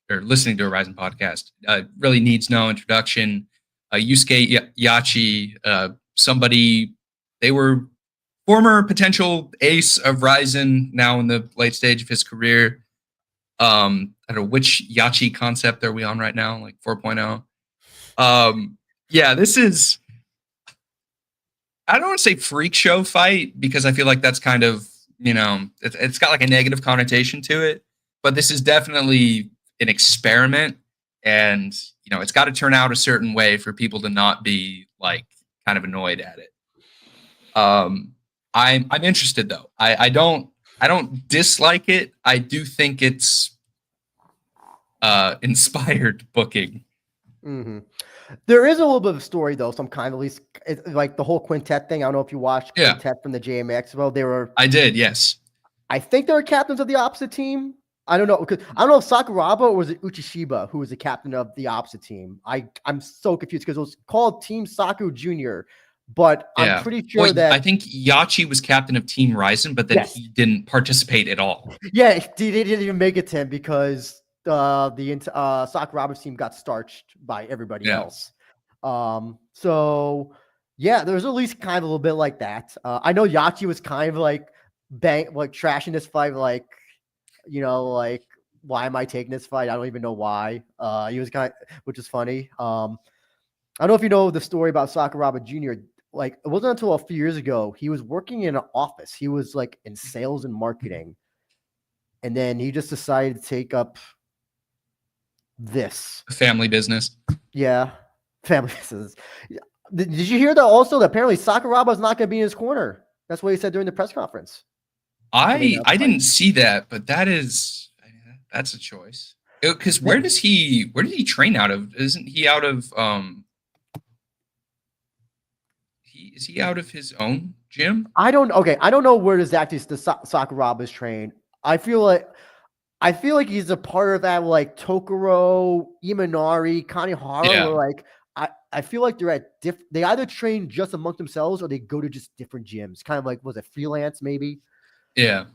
listening to a Rizin podcast, really needs no introduction. Yusuke Yachi, somebody, they were former potential ace of Rizin, now in the late stage of his career. I don't know which Yachi concept are we on right now, like 4.0. This is, I don't want to say freak show fight because I feel like that's kind of, it's got like a negative connotation to it, but this is definitely an experiment and, it's got to turn out a certain way for people to not be like kind of annoyed at it. I'm interested though. I don't dislike it. I do think it's inspired booking. Mm-hmm. There is a little bit of a story though. Some kind of, at least like the whole quintet thing. I don't know if you watched Quintet from the JMA Expo. I did, yes. I think they were captains of the opposite team. I don't know because I don't know if Sakuraba or was it Uchishiba who was the captain of the opposite team. I'm so confused because it was called Team Saku Junior, but I'm pretty sure that I think Yachi was captain of Team Rizin, but then he didn't participate at all. Yeah, he didn't even make it to him because the Sakuraba's team got starched by everybody else. So there's at least kind of a little bit like that. I know Yachi was kind of like trashing this fight, like, like, why am I taking this fight? I don't even know why. He was which is funny. I don't know if you know the story about Sakuraba Jr. Like, it wasn't until a few years ago, he was working in an office. He was like in sales and marketing. And then he just decided to take up this family business. Yeah. Family business. Did you hear that also? That apparently Sakuraba is not going to be in his corner. That's what he said during the press conference. I didn't see that, but that's a choice. Because where did he train out of? Isn't he out of is he out of his own gym? I don't know where exactly the Sakuraba is trained. I feel like he's a part of that, like Tokuro, Imanari, Kanehara. Yeah. Where like I feel like they're at they either train just amongst themselves or they go to just different gyms. Kind of like, was it freelance maybe? Yeah.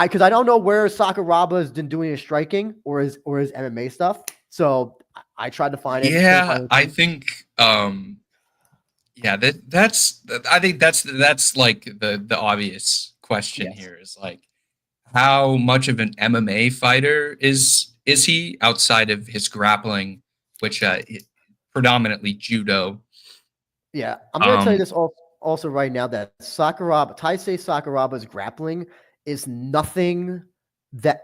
Because I don't know where Sakuraba has been doing his striking or his MMA stuff. So I tried to find it. Yeah, I think yeah, I think that's like the obvious question here is like, how much of an MMA fighter is he outside of his grappling, which predominantly judo. Yeah, I'm gonna tell you this also right now that Taisei Sakuraba's grappling is nothing that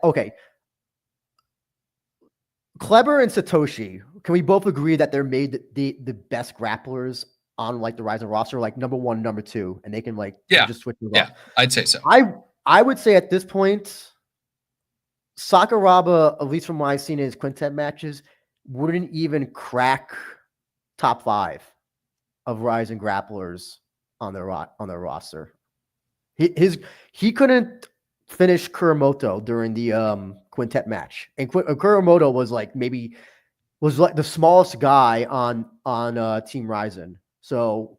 Kleber and Satoshi, can we both agree that they're made the best grapplers on like the Rizin roster, like number 1, number 2, and they can like just switch them off? I'd say so. I would say at this point, Sakuraba, at least from what I've seen in his quintet matches, wouldn't even crack top 5 of Rizin grapplers on their roster. He couldn't finish Kuramoto during the quintet match, and Kuramoto was like the smallest guy on Team Rizin. So,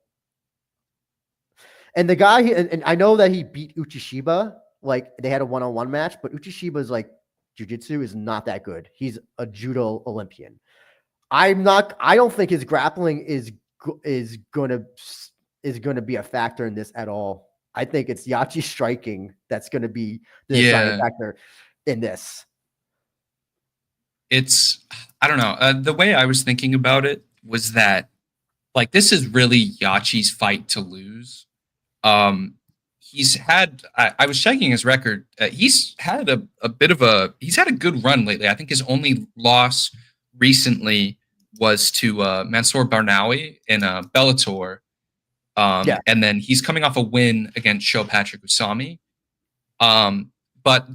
and the guy, and I know that he beat Uchishiba, like they had a 1-on-1 match, but Uchishiba's like jiu-jitsu is not that good. He's a judo Olympian. I don't think his grappling is gonna be a factor in this at all. I think it's Yachi striking that's going to be the deciding factor in this. I don't know. The way I was thinking about it was that, like, this is really Yachi's fight to lose. He's had, I was checking his record. He's had he's had a good run lately. I think his only loss recently was to Mansour Barnawi in Bellator. And then he's coming off a win against Sho Patrick Usami. But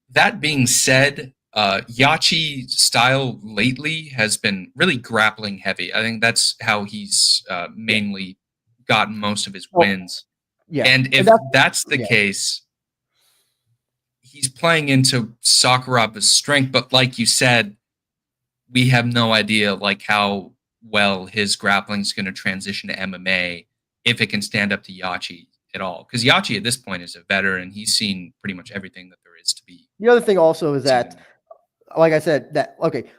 that being said, Yachi's style lately has been really grappling heavy. I think that's how he's mainly gotten most of his wins. Yeah. And if that's the case, he's playing into Sakuraba's strength. But like you said, we have no idea like how well his grappling is going to transition to MMA, if it can stand up to Yachi at all. Because Yachi at this point is a veteran. He's seen pretty much everything that there is to be. The other thing also is that, like I said,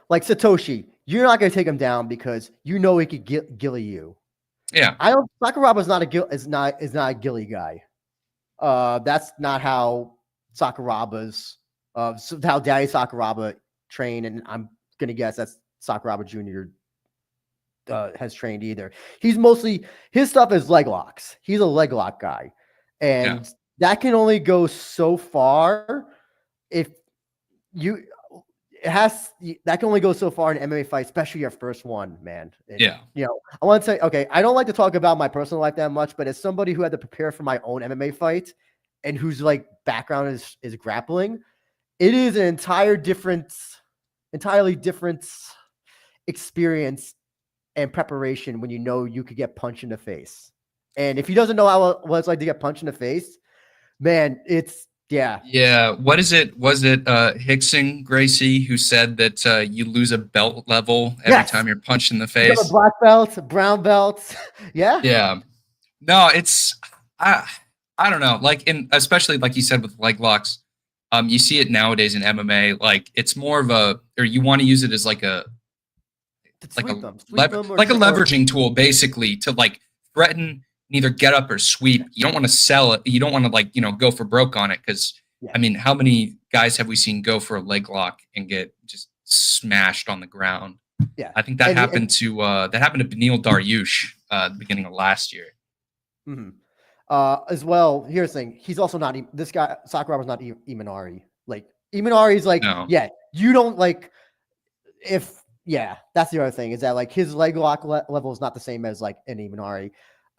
like Satoshi, you're not going to take him down because you know he could gilly you. Yeah. Sakuraba's not a gilly guy. That's not how Sakuraba's how Daddy Sakuraba trained, and I'm going to guess that's Sakuraba Jr. Has trained either. He's mostly, his stuff is leg locks. He's a leg lock guy, and that can only go so far. That can only go so far in an MMA fight, especially your first one, man. And, I want to say, I don't like to talk about my personal life that much, but as somebody who had to prepare for my own MMA fight and whose like background is grappling, it is an entirely different experience and preparation when you know you could get punched in the face. And if he doesn't know what it's like to get punched in the face, man, it's yeah. What is it? Was it Hickson Gracie who said that you lose a belt level every time you're punched in the face? You have a black belt, brown belt. Yeah. No, it's I don't know. Like especially like you said with leg locks, you see it nowadays in MMA. Like it's more of or you want to use it as like a leveraging tool, basically, to like threaten, neither get up or sweep. You don't want to sell it. You don't want to go for broke on it. Cause I mean, how many guys have we seen go for a leg lock and get just smashed on the ground? Yeah. I think that happened to Beneil Dariush at the beginning of last year. Mm-hmm. As well, here's the thing. He's also not, this guy, Sakuraba's not Imanari. Like Imanari's like, you don't like, that's the other thing, is that like his leg lock level is not the same as like an Imanari.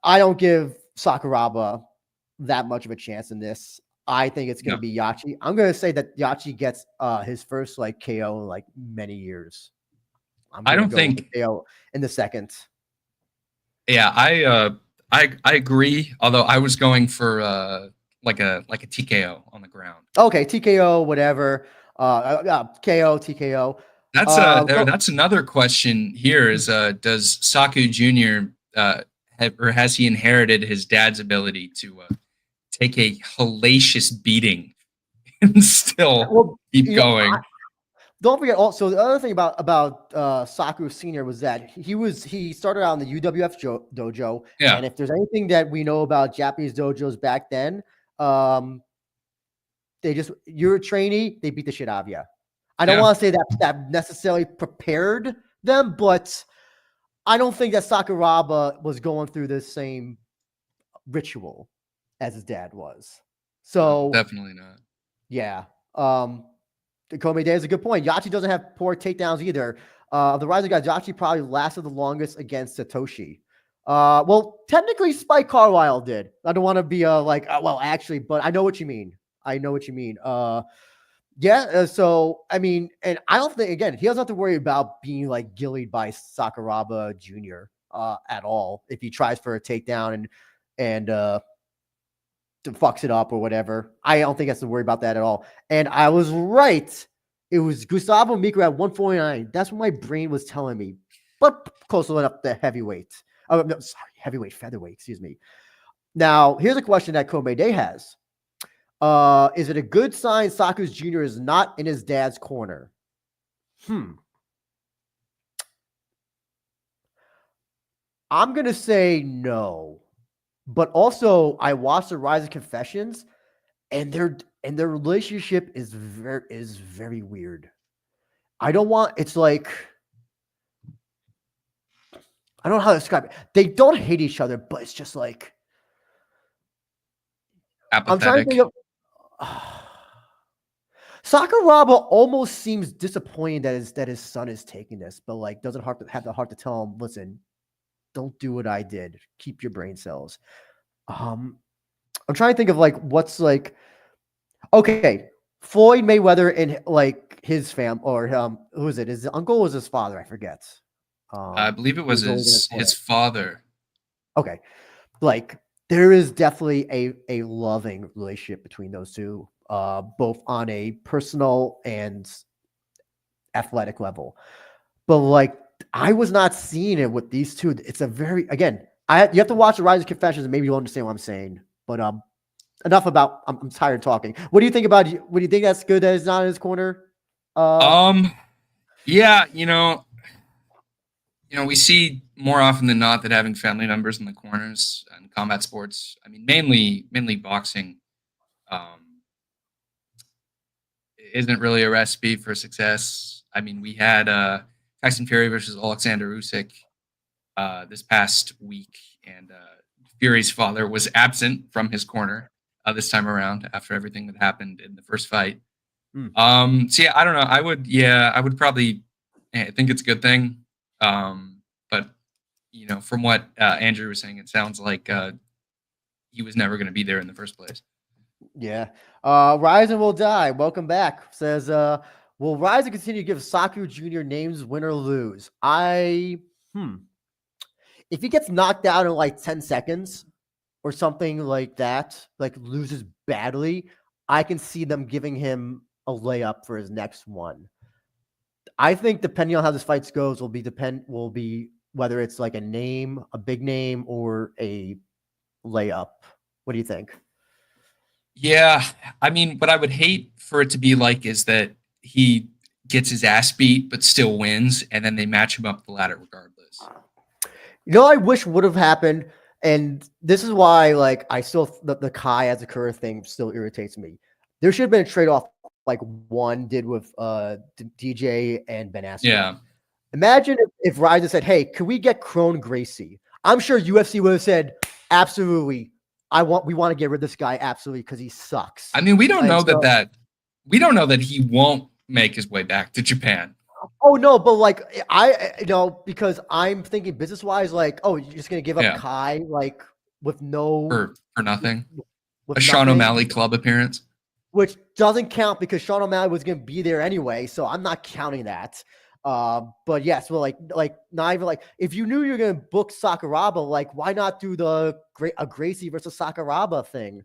I don't give Sakuraba that much of a chance in this. I think it's going to No. be Yachi. I'm going to say that Yachi gets his first like KO in like many years. I'm I going to don't go with think. the KO in the second. Yeah, I agree. Although I was going for like a TKO on the ground. Okay, TKO, whatever. KO, TKO. That's another question here is does Saku Jr. Or has he inherited his dad's ability to take a hellacious beating and still keep going? Don't forget also the other thing about Saku Senior was that he started out in the UWF dojo, Yeah. and if there's anything that we know about Japanese dojos back then, you're a trainee, they beat the shit out of you. I don't want to say that necessarily prepared them, but I don't think that Sakuraba was going through the same ritual as his dad was. So no, definitely not. Yeah. Komide is a good point. Yachi doesn't have poor takedowns either. The Rising guy, Yachi probably lasted the longest against Satoshi. Well, technically, Spike Carlisle did. I don't want to be well, actually, but I know what you mean. So I mean, and I don't think again he doesn't have to worry about being like gillied by Sakuraba Jr. At all if he tries for a takedown and fucks it up or whatever. I don't think he has to worry about that at all. And I was right. It was Gustavo Mikio at 149. That's what my brain was telling me. But close enough to heavyweight. Oh, no, sorry, heavyweight, featherweight, excuse me. Now, here's a question that Komede has. Is it a good sign Saku's Jr. is not in his dad's corner? I'm going to say no. But also, I watched the Rise of Confessions, and their relationship is very weird. It's like I don't know how to describe it. They don't hate each other, but it's just like apathetic. I'm trying to think of Sakuraba almost seems disappointed that his son is taking this, but like doesn't have the heart to tell him, listen, don't do what I did. Keep your brain cells. I'm trying to think of like what's like. Okay, Floyd Mayweather and like his fam or who is it? His uncle was his father? I forget. I believe it was his father. Okay, like there is definitely a loving relationship between those two, both on a personal and athletic level. But like I was not seeing it with these two. It's a very you have to watch the Rise of Confessions and maybe you'll understand what I'm saying. But enough about. I'm tired of talking. What do you think about? What do you think that's good that it's not in his corner? Yeah, we see more often than not that having family members in the corners and combat sports. I mean, mainly boxing, isn't really a recipe for success. I mean, we had Tyson Fury versus Alexander Usyk this past week, and Fury's father was absent from his corner this time around after everything that happened in the first fight. So yeah, I don't know. I would probably think it's a good thing. But from what Andrew was saying, it sounds like he was never going to be there in the first place. Yeah. Rizin will die. Welcome back. Says, will Rizin continue to give Saku Jr. names win or lose? If he gets knocked out in like 10 seconds or something like that, like loses badly, I can see them giving him a layup for his next one. I think depending on how this fight goes will be whether it's like a big name or a layup. What do you think? Yeah, I mean, what I would hate for it to be like is that he gets his ass beat but still wins, and then they match him up the ladder regardless. I wish would have happened, and this is why, like, I still the Kai as a Kura thing still irritates me. There should have been a trade-off like one did with DJ and Ben Askren. Yeah. Imagine if Ryzen said, "Hey, can we get Crone Gracie?" I'm sure UFC would have said, "Absolutely, we want to get rid of this guy absolutely because he sucks." I mean, we don't know we don't know that he won't make his way back to Japan. Oh no, but like because I'm thinking business wise, like, oh, you're just gonna give up Kai like with no for nothing. with A Sean nothing, O'Malley club appearance. which doesn't count because Sean O'Malley was going to be there anyway, so I'm not counting that. But yes, well, like not even like if you knew you're going to book Sakuraba, like why not do a Gracie versus Sakuraba thing?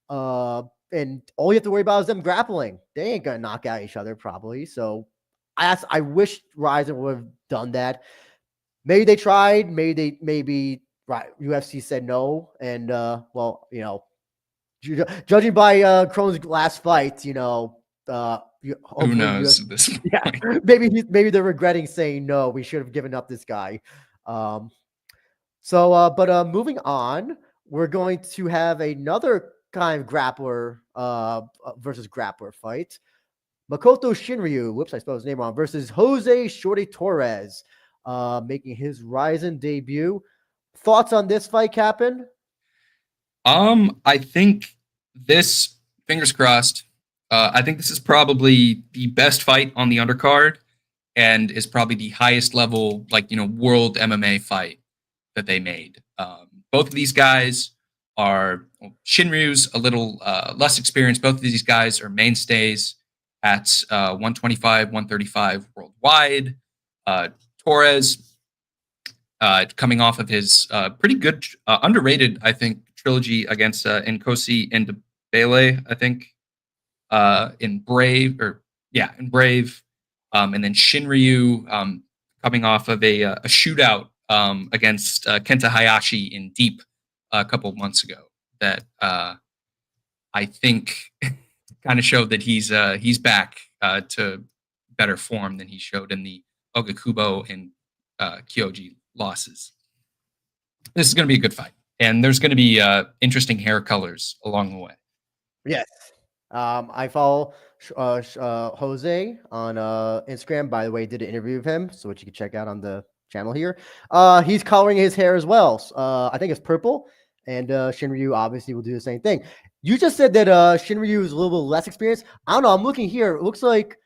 And all you have to worry about is them grappling. They ain't gonna knock out each other probably. So I wish Rizin would have done that. Maybe they tried. Maybe UFC said no. And well, judging by Krone's last fight, Who knows at this point? Yeah, maybe they're regretting saying no. We should have given up this guy. But moving on, we're going to have another kind of grappler versus grappler fight. Makoto Shinryu, whoops, I spelled his name wrong, versus Jose Shorty Torres, making his Rizin debut. Thoughts on this fight, Kapn? I think this, fingers crossed, I think this is probably the best fight on the undercard and is probably the highest level, world MMA fight that they made. Both of these guys are, Shinryu's a little less experienced. Both of these guys are mainstays at 125, 135 worldwide. Torres, coming off of his pretty good, underrated, I think, trilogy against Nkosi and Debele, I think, in Brave. And then Shinryu coming off of a shootout against Kenta Hayashi in Deep a couple of months ago that I think kind of showed that he's back to better form than he showed in the Yuta Kubo and Kyoji losses. This is going to be a good fight, and there's going to be interesting hair colors along the way. Yes. I follow Jose on Instagram. By the way, did an interview with him, so which you can check out on the channel here. He's coloring his hair as well. I think it's purple, and Shinryu obviously will do the same thing. You just said that Shinryu is a little bit less experienced. I don't know. I'm looking here. It looks like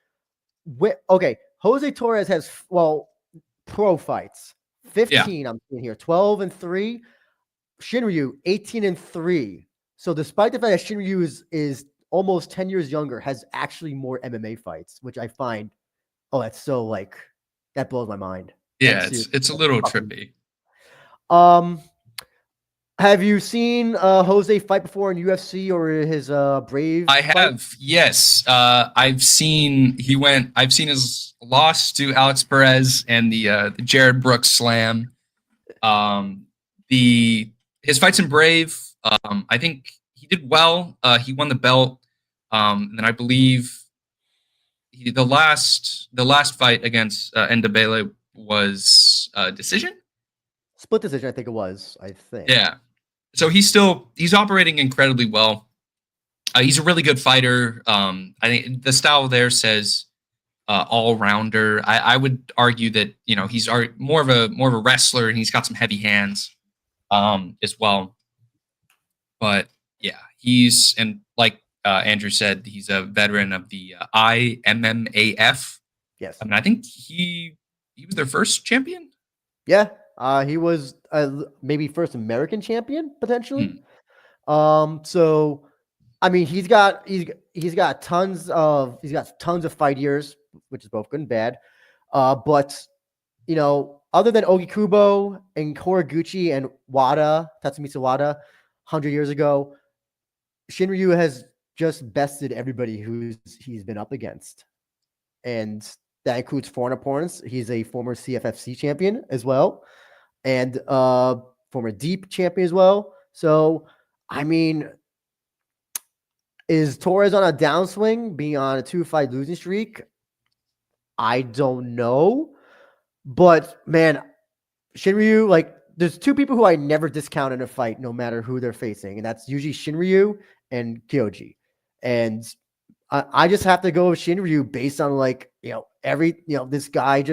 Jose Torres has pro fights 15. Yeah. I'm seeing here 12-3. Shinryu 18-3. So despite the fact that Shinryu is almost 10 years younger, has actually more MMA fights, which I find, that's so that blows my mind. Yeah, it's a little trippy. Have you seen Jose fight before in UFC or his Brave? I have, yes. I've seen his loss to Alex Perez and the Jared Brooks slam. His fights in Brave, I think he did well. He won the belt. And then I believe the last fight against Ndebele was a decision? Split decision, I think it was. I think. Yeah. So he's operating incredibly well. He's a really good fighter. I think the style there says all rounder. I would argue that he's more of a wrestler, and he's got some heavy hands as well. But yeah, Andrew said, he's a veteran of the IMMAF. Yes. I mean, I think he was their first champion. Yeah. He was maybe first American champion potentially. So I mean, he's got tons of fight years, which is both good and bad. But other than Ogi Kubo and Horiguchi and Tatsumitsu Wada 100 years ago, Shinryu has just bested everybody he's been up against. And that includes foreign opponents. He's a former CFFC champion as well, and former Deep champion as well. So, I mean, is Torres on a downswing, being on a 2-fight losing streak? I don't know. But, man, Shinryu, there's two people who I never discount in a fight, no matter who they're facing, and that's usually Shinryu and Kyoji. And I just have to go with Shinryu based on this guy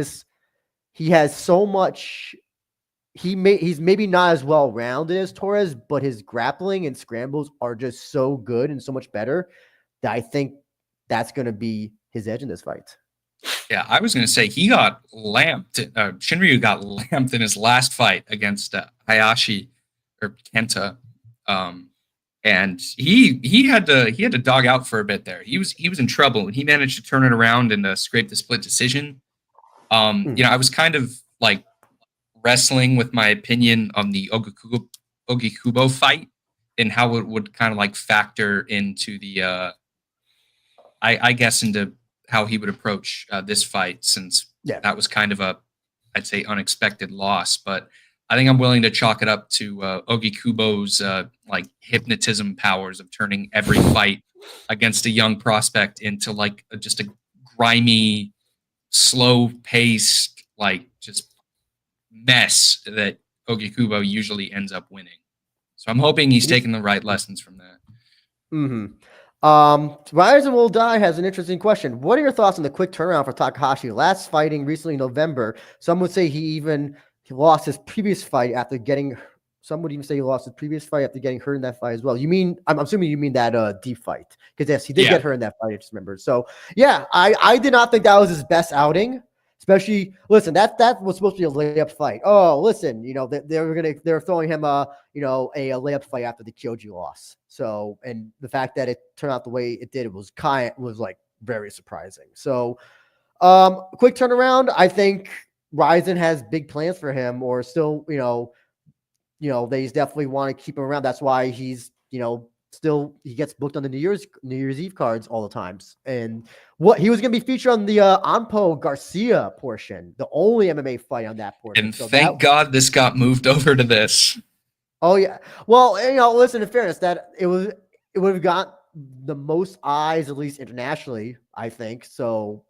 he has so much. He's maybe not as well rounded as Torres, but his grappling and scrambles are just so good and so much better that I think that's going to be his edge in this fight. Yeah, I was going to say he got lamped. Shinryu got lamped in his last fight against Hayashi or Kenta. And he had to dog out for a bit there. He was in trouble, and he managed to turn it around and scrape the split decision. I was kind of like wrestling with my opinion on the Ogi Kubo fight and how it would kind of like factor into the I guess into how he would approach this fight, since that was kind of I'd say unexpected loss. But I think I'm willing to chalk it up to Ogi Kubo's like hypnotism powers of turning every fight against a young prospect into like just a grimy, slow-paced, like just mess that Ogi Kubo usually ends up winning. So I'm hoping he's taking the right lessons from that. Rizin Will Die has an interesting question. What are your thoughts on the quick turnaround for Takahashi? Last fighting recently in November, some would say he lost his previous fight after getting. Some would even say he lost his previous fight after getting hurt in that fight as well. You mean? I'm assuming you mean that deep fight, because yes, he did get hurt in that fight. I just remember. So yeah, I did not think that was his best outing. Especially, listen, that was supposed to be a layup fight. Oh, listen, they're throwing him a layup fight after the Kyoji loss. So, and the fact that it turned out the way it did, was like very surprising. So, quick turnaround. I think Rizin has big plans for him, or still, they definitely want to keep him around. That's why he's, still he gets booked on the New Year's Eve cards all the times. And what he was going to be featured on the Ampo Garcia portion, the only MMA fight on that portion. And so thank God this got moved over to this. Oh yeah. Well, listen, in fairness, that it would have got the most eyes, at least internationally, I think. So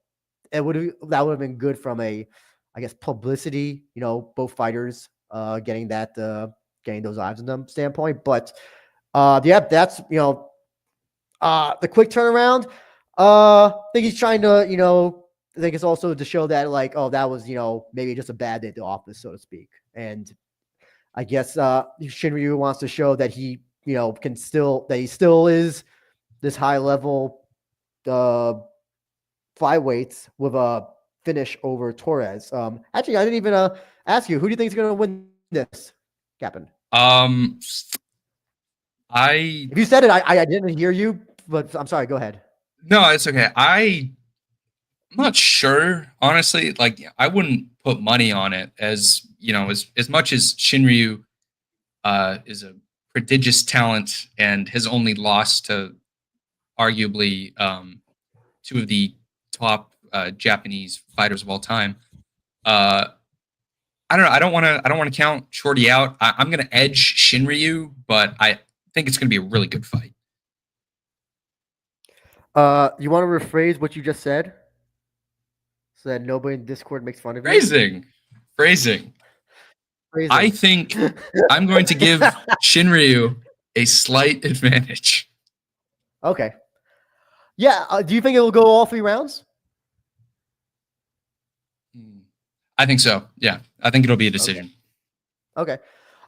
that would have been good from a, I guess, publicity, both fighters getting those eyes on them standpoint. But that's the quick turnaround. I think he's trying to, I think it's also to show that like, oh, that was, maybe just a bad day at the office, so to speak. And I guess Shinryu wants to show that he, he still is this high level flyweights with a finish over Torres. Actually, I didn't even ask you, who do you think is going to win this, Kapn? If you said it, I didn't hear you, but I'm sorry. Go ahead. No, it's okay. I'm not sure, honestly. Like, I wouldn't put money on it, as as much as Shinryu is a prodigious talent and has only lost to arguably two of the top Japanese fighters of all time. I don't know. I don't want to count Shorty out. I'm going to edge Shinryu, but I think it's going to be a really good fight. You want to rephrase what you just said, so that nobody in Discord makes fun of you? Phrasing. I think I'm going to give Shinryu a slight advantage. Okay. Yeah. Do you think it will go all 3 rounds? I think so. Yeah. I think it'll be a decision. Okay.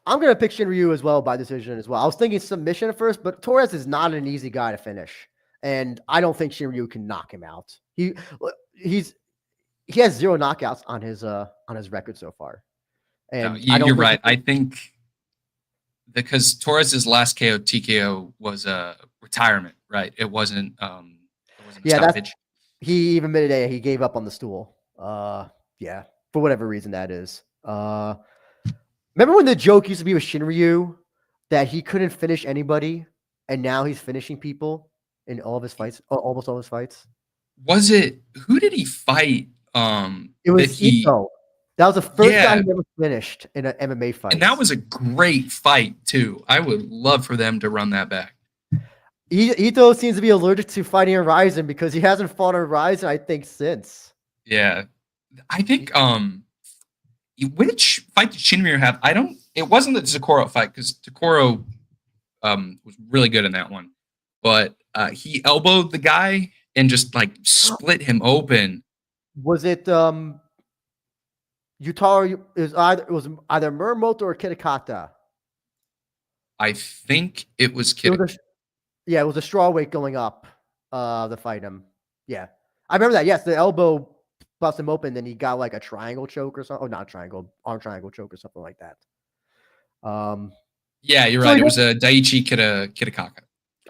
I'm going to pick Shinryu as well by decision as well. I was thinking submission at first, but Torres is not an easy guy to finish. And I don't think Shinryu can knock him out. He has 0 knockouts on his record so far. And you're right. I think because Torres's last KO TKO was a retirement, right? It wasn't a stoppage. He even admitted that he gave up on the stool. For whatever reason that is. Remember when the joke used to be with Shinryu that he couldn't finish anybody, and now he's finishing people in all of his fights, almost all his fights? Was it, who did he fight? It was Ito. That was the first guy he ever finished in an MMA fight. And that was a great fight, too. I would love for them to run that back. Ito seems to be allergic to fighting on Rizin because he hasn't fought on Rizin, I think, since. Yeah. I think, which fight did Shinryu have? It wasn't the Takoro fight, because Takoro was really good in that one. But he elbowed the guy and just like split him open. Was it Yutaro? It was either Muramoto or Kitakata. I think it was Kitakata. It was a strawweight going up to fight him. Yeah, I remember that. Yes, the elbow bust him open, then he got like a triangle choke or something. Oh, not a triangle, arm triangle choke or something like that. Yeah, you're So right. he It was did- a Daiichi Kitakaka.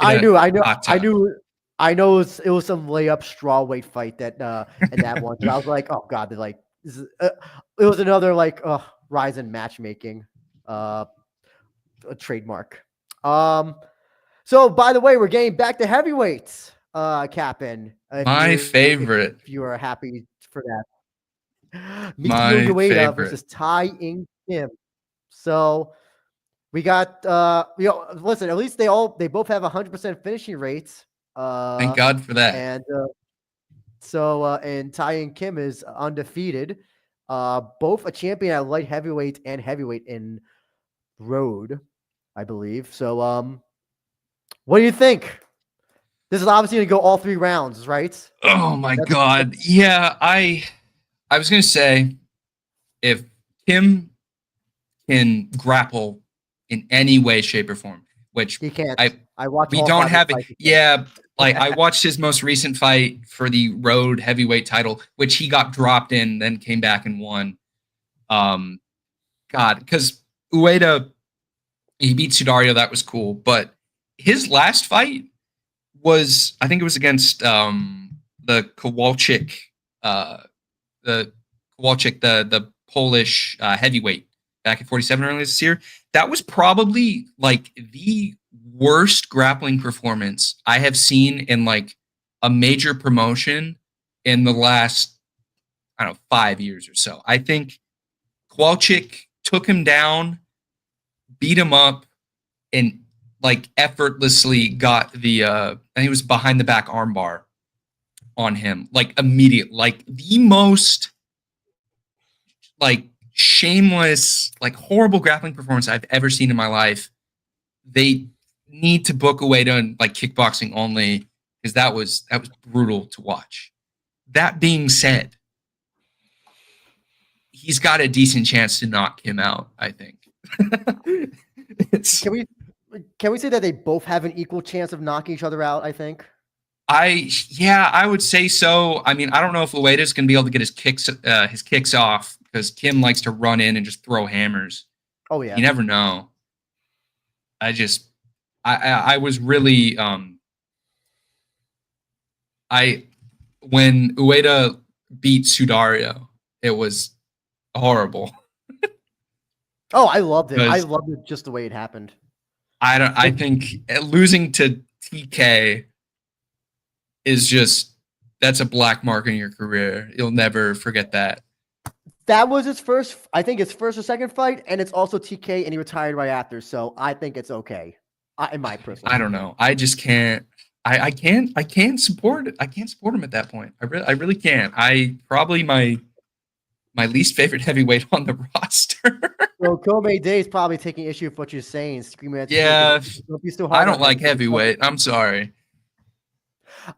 I knew, I know, I Kata. knew, it was some layup strawweight fight that in that one. And I was like, oh god, they're like, it was another like Rizin matchmaking, a trademark. So by the way, we're getting back to heavyweights, Kapn. My favorite. If you are happy for that. Mikio My Ueda favorite. versus Tae-in Kim. So we got listen, at least they both have 100% finishing rates. Thank God for that. And and Tae-in Kim is undefeated. Both a champion at light heavyweight and heavyweight in road, I believe. So what do you think? This is obviously going to go all 3 rounds, right? Oh my God. Yeah, I was going to say, if Kim can grapple in any way, shape, or form, which he can't. we don't have it. Yeah, like I watched his most recent fight for the road heavyweight title, which he got dropped in, then came back and won. God, because Ueda, he beat Sudario, that was cool. But his last fight was, I think it was against the Kowalczyk, the Polish heavyweight back at 47 earlier this year. That was probably like the worst grappling performance I have seen in like a major promotion in the last, I don't know, 5 years or so. I think Kowalczyk took him down, beat him up, and like effortlessly got the and he was behind the back armbar on him, like immediate, like the most like shameless, like horrible grappling performance I've ever seen in my life. They need to book Ueda in like kickboxing only, because that was brutal to watch. That being said, he's got a decent chance to knock him out, I think. Can we say that they both have an equal chance of knocking each other out, I think? I would say so. I mean, I don't know if Ueda's going to be able to get his kicks off, because Kim likes to run in and just throw hammers. Oh yeah. You never know. I was really when Ueda beat Sudario, it was horrible. Oh, I loved it. I loved it just the way it happened. I think losing to TK is just, that's a black mark in your career. You'll never forget that. That was his first, I think his first or second fight, and it's also TK, and he retired right after. So I think it's okay. In my personal, I don't know. I just can't. I can't support it. I can't support him at that point. I really can't. Probably my least favorite heavyweight on the roster. So Kobe Day is probably taking issue with what you're saying, screaming at yeah. I don't like him. heavyweight. I'm sorry.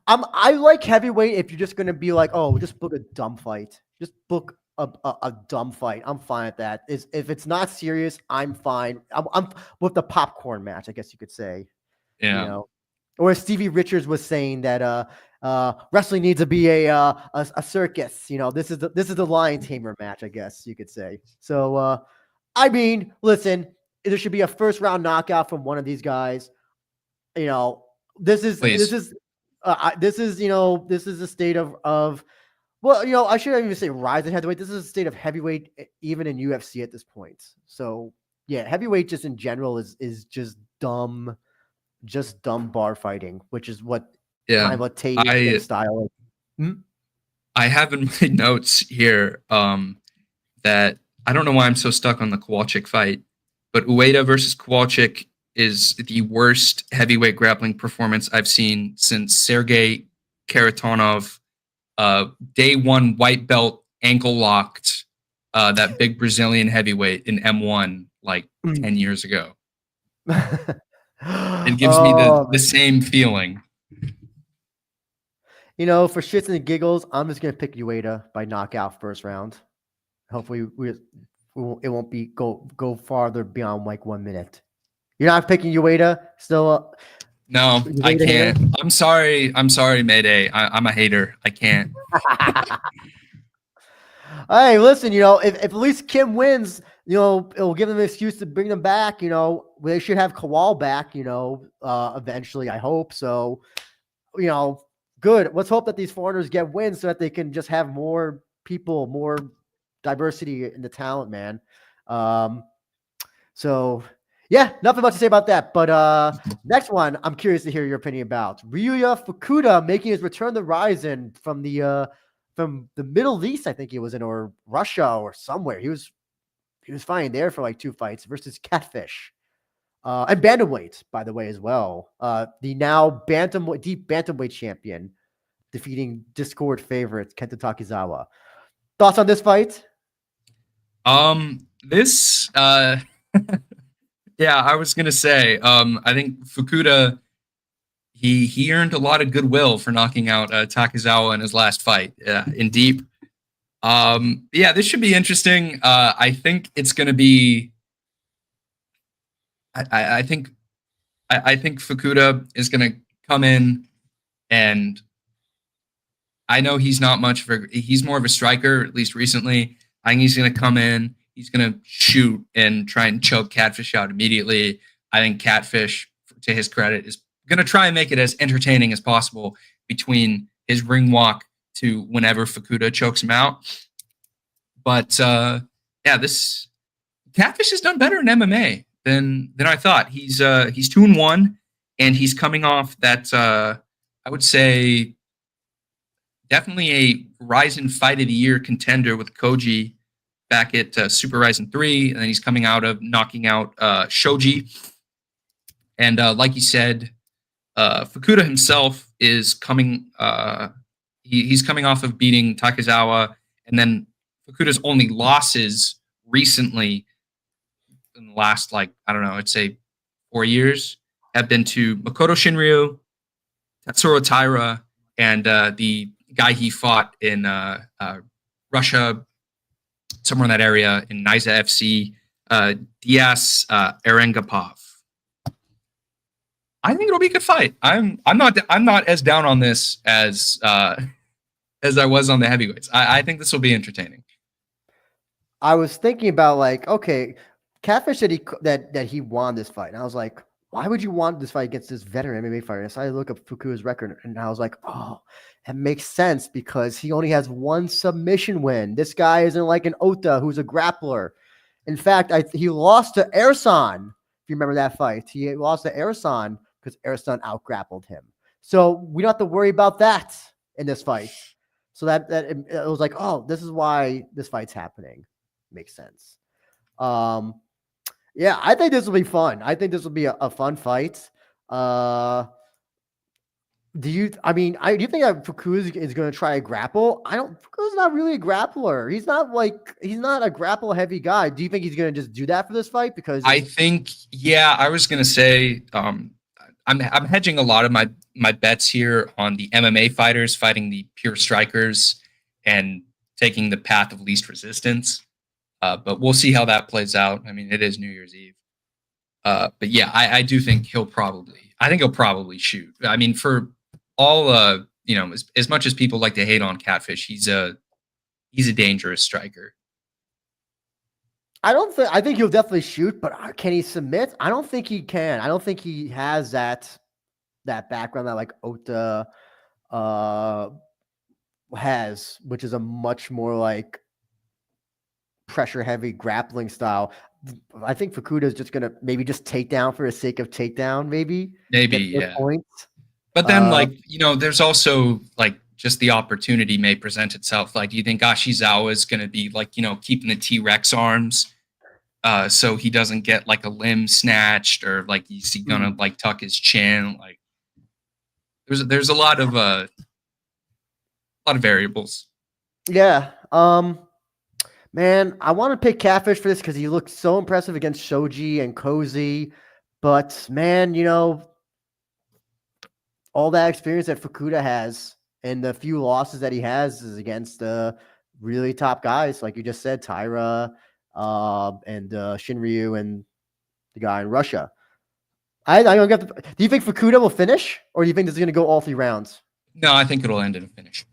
I like heavyweight if you're just gonna be like, oh, just book a dumb fight. Just book a dumb fight. I'm fine with that. If it's not serious, I'm fine. I'm with the popcorn match, I guess you could say. Yeah. You know, or Stevie Richards was saying that wrestling needs to be a circus. You know, this is the lion tamer match, I guess you could say. So I mean, listen, there should be a first round knockout from one of these guys. You know, this is a state of well, you know, I shouldn't even say Rizin heavyweight. This is a state of heavyweight, even in UFC at this point. So yeah, heavyweight just in general is just dumb bar fighting, which is what kind of a Tae-in style is. I have in my notes here that I don't know why I'm so stuck on the Kowalczyk fight, but Ueda versus Kowalczyk is the worst heavyweight grappling performance I've seen since Sergey Karatanov, day one white belt ankle locked that big Brazilian heavyweight in M1 like 10 years ago. It gives me the same feeling. You know, for shits and giggles, I'm just gonna pick Ueda by knockout first round. Hopefully, it won't be go farther beyond like 1 minute. You're not picking Ueda still? No, I can't. Hater? I'm sorry, Mayday. I'm a hater. I can't. Hey, listen, you know, if at least Kim wins, it'll give them an excuse to bring them back. They should have Kowal back, eventually, I hope. So, good. Let's hope that these foreigners get wins so that they can just have more people, more diversity in the talent, man. So yeah, nothing much to say about that. But next one, I'm curious to hear your opinion about Ryuya Fukuda making his return to Rizin from the Middle East, I think he was in, or Russia or somewhere. He was fighting there for like 2 fights versus Catfish. And bantamweight, by the way, as well. The now deep bantamweight champion, defeating Discord favorite Kenta Takizawa. Thoughts on this fight? This yeah, I was gonna say, I think Fukuda, he earned a lot of goodwill for knocking out Takizawa in his last fight in deep. Yeah, this should be interesting. I think it's gonna be. I think Fukuda is gonna come in, and I know he's not much of he's more of a striker, at least recently. I think he's gonna come in. He's going to shoot and try and choke Catfish out immediately. I think Catfish, to his credit, is going to try and make it as entertaining as possible between his ring walk to whenever Fukuda chokes him out. But yeah, this Catfish has done better in MMA than I thought. He's 2-1, and he's coming off that I would say definitely a Rizin Fight of the Year contender with Koji back at Super Rizin 3, and then he's coming out of knocking out Shoji. And like you said, Fukuda himself is coming. He's coming off of beating Takizawa, and then Fukuda's only losses recently, in the last, like, I don't know, I'd say 4 years, have been to Makoto Shinryu, Tatsuro Taira, and the guy he fought in Russia, somewhere in that area, in Niza FC, Diaz Erengapov. I think it'll be a good fight. I'm not as down on this as I was on the heavyweights. I think this will be entertaining. I was thinking about, like, okay, Catfish said that he won this fight, and I was like, why would you want this fight against this veteran MMA fighter? And so I look up Fukuda's record, and I was like, oh, it makes sense because he only has 1 submission win. This guy isn't like an Ota who's a grappler. In fact, he lost to Ersan. If you remember that fight, he lost to Ersan because Ersan out-grappled him. So we don't have to worry about that in this fight. So that it was like, oh, this is why this fight's happening. Makes sense. Yeah, I think this will be fun. I think this will be a fun fight. Do you think that Fukuda is going to try a grapple? Fukuda's not really a grappler. He's not a grapple heavy guy. Do you think he's going to just do that for this fight? Because I think, yeah, I was going to say, I'm hedging a lot of my bets here on the MMA fighters fighting the pure strikers and taking the path of least resistance. But we'll see how that plays out. I mean, it is New Year's Eve. But yeah, I do think he'll probably shoot. I mean, for all as much as people like to hate on Catfish, he's a dangerous striker. I think he'll definitely shoot, but can he submit? I don't think he can. I don't think he has that background that like Ota has, which is a much more like pressure heavy grappling style. I think Fukuda is just gonna maybe just take down for the sake of takedown, maybe yeah. Points. But then there's also like just the opportunity may present itself. Like, do you think Ashizawa is gonna be like, keeping the T-Rex arms so he doesn't get like a limb snatched, or like is he gonna like tuck his chin? Like there's a lot of variables. Yeah. Man, I want to pick Catfish for this because he looked so impressive against Shoji and Cozy. But, man, all that experience that Fukuda has and the few losses that he has is against really top guys, like you just said, Taira and Shinryu and the guy in Russia. I don't get. Do you think Fukuda will finish, or do you think this is going to go all 3 rounds? No, I think it'll end in a finish.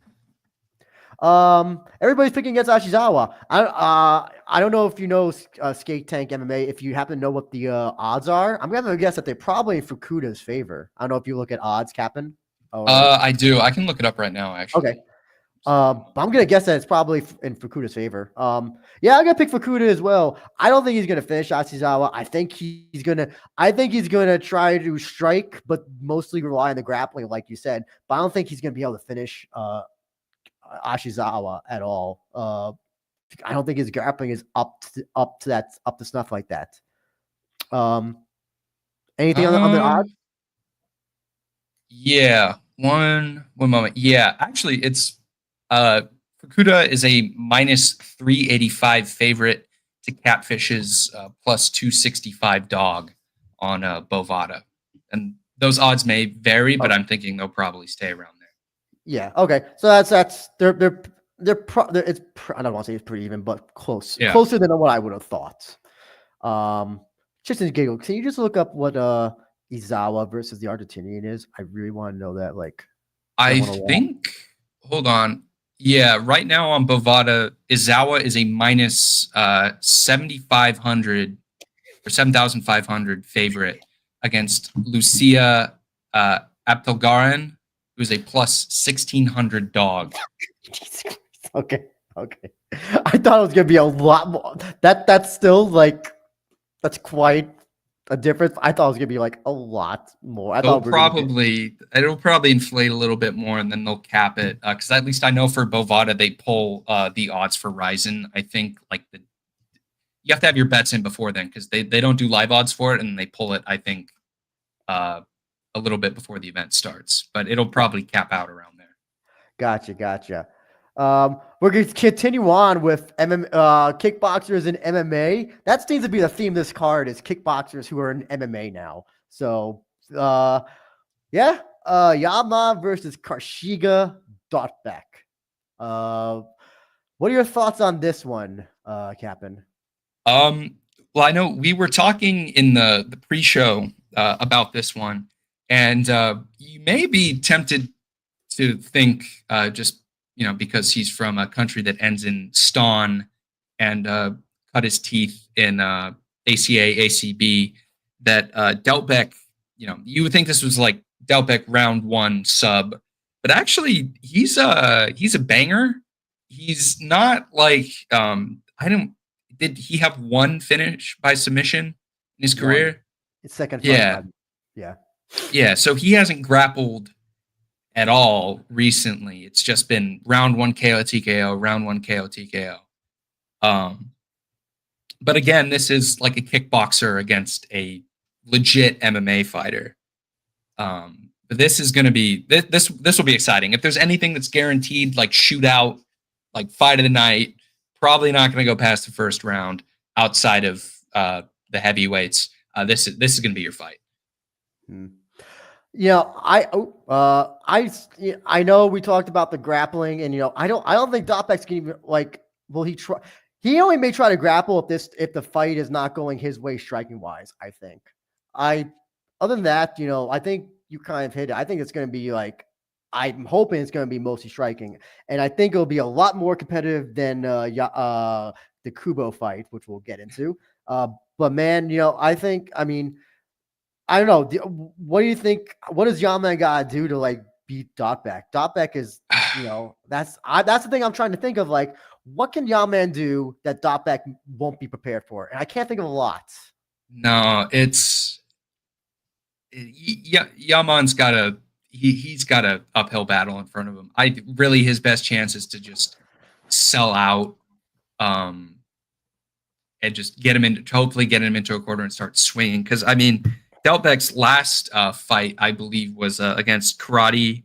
Everybody's picking against Ashizawa. I don't know if you know Skate Tank MMA. If you happen to know what the odds are, I'm gonna guess that they're probably in Fukuda's favor. I don't know if you look at odds, Kapn. I do. I can look it up right now, actually. Okay. But I'm gonna guess that it's probably in Fukuda's favor. Yeah, I'm gonna pick Fukuda as well. I don't think he's gonna finish Ashizawa. I think he's gonna try to strike, but mostly rely on the grappling, like you said. But I don't think he's gonna be able to finish Ashizawa at all. I don't think his grappling is up to snuff like that. Anything on the odds? Yeah, one moment. Yeah, actually, it's Fukuda is a minus 385 favorite to Catfish's plus 265 dog on Bovada, and those odds may vary, but I'm thinking they'll probably stay around there. Yeah. Okay. So that's it's I don't want to say it's pretty even, but close, closer than what I would have thought. Just in giggle, can you just look up what Izawa versus the Argentinian is? I really want to know that. Like, I think. Hold on. Yeah, right now on Bovada, Izawa is a minus 7,500 or 7,500 favorite against Lucia Abtelgaran, who's a plus 1,600 dog. Okay. I thought it was gonna be a lot more. That's still like that's quite a difference. I thought it was gonna be like a lot more. It'll probably inflate a little bit more, and then they'll cap it. Because at least I know for Bovada they pull the odds for Rizin. I think like you have to have your bets in before then, because they don't do live odds for it, and they pull it. I think a little bit before the event starts, but it'll probably cap out around there. Gotcha. We're going to continue on with kickboxers and MMA. That seems to be the theme of this card is kickboxers who are in MMA now. So, Yama versus Karshyga Dautbek. What are your thoughts on this one, Kapn? Well, I know we were talking in the pre-show about this one, and you may be tempted to think just because he's from a country that ends in Ston and cut his teeth in ACA, ACB, that Dautbek, you would think this was like Dautbek round one sub, but actually he's a banger. He's not like did he have one finish by submission in his career? It's second. Yeah. So he hasn't grappled at all recently. It's just been round one KO TKO, round one KO TKO. But again, this is like a kickboxer against a legit MMA fighter. But this is going to be this will be exciting. If there's anything that's guaranteed, like shootout, like fight of the night, probably not going to go past the first round outside of the heavyweights. This is going to be your fight. I know we talked about the grappling, and I don't think Dautbek's gonna even will he try? He only may try to grapple if the fight is not going his way striking wise. I think. Other than that, I think you kind of hit it. I think it's gonna be I'm hoping it's gonna be mostly striking, and I think it'll be a lot more competitive than the Kubo fight, which we'll get into. But man, I don't know. What do you think? What does Yama gotta do to beat Dautbek? Dautbek is, that's the thing I'm trying to think of. What can Yama do that Dautbek won't be prepared for? And I can't think of a lot. No, Yaman's got he's got an uphill battle in front of him. His best chance is to just sell out, and just hopefully get him into a quarter and start swinging. Because Dautbek's last fight, I believe, was against Karate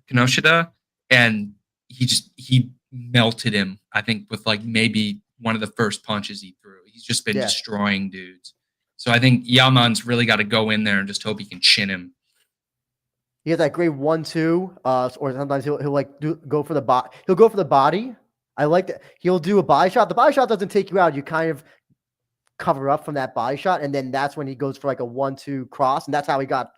Kinoshita, and he melted him. I think with maybe one of the first punches he threw. He's just been destroying dudes. So I think Yaman's really got to go in there and just hope he can chin him. He has that great 1-2, or sometimes he'll go for the body. He'll go for the body. I like that. He'll do a body shot. The body shot doesn't take you out. You kind of cover up from that body shot, and then that's when he goes for a 1-2 cross, and that's how he got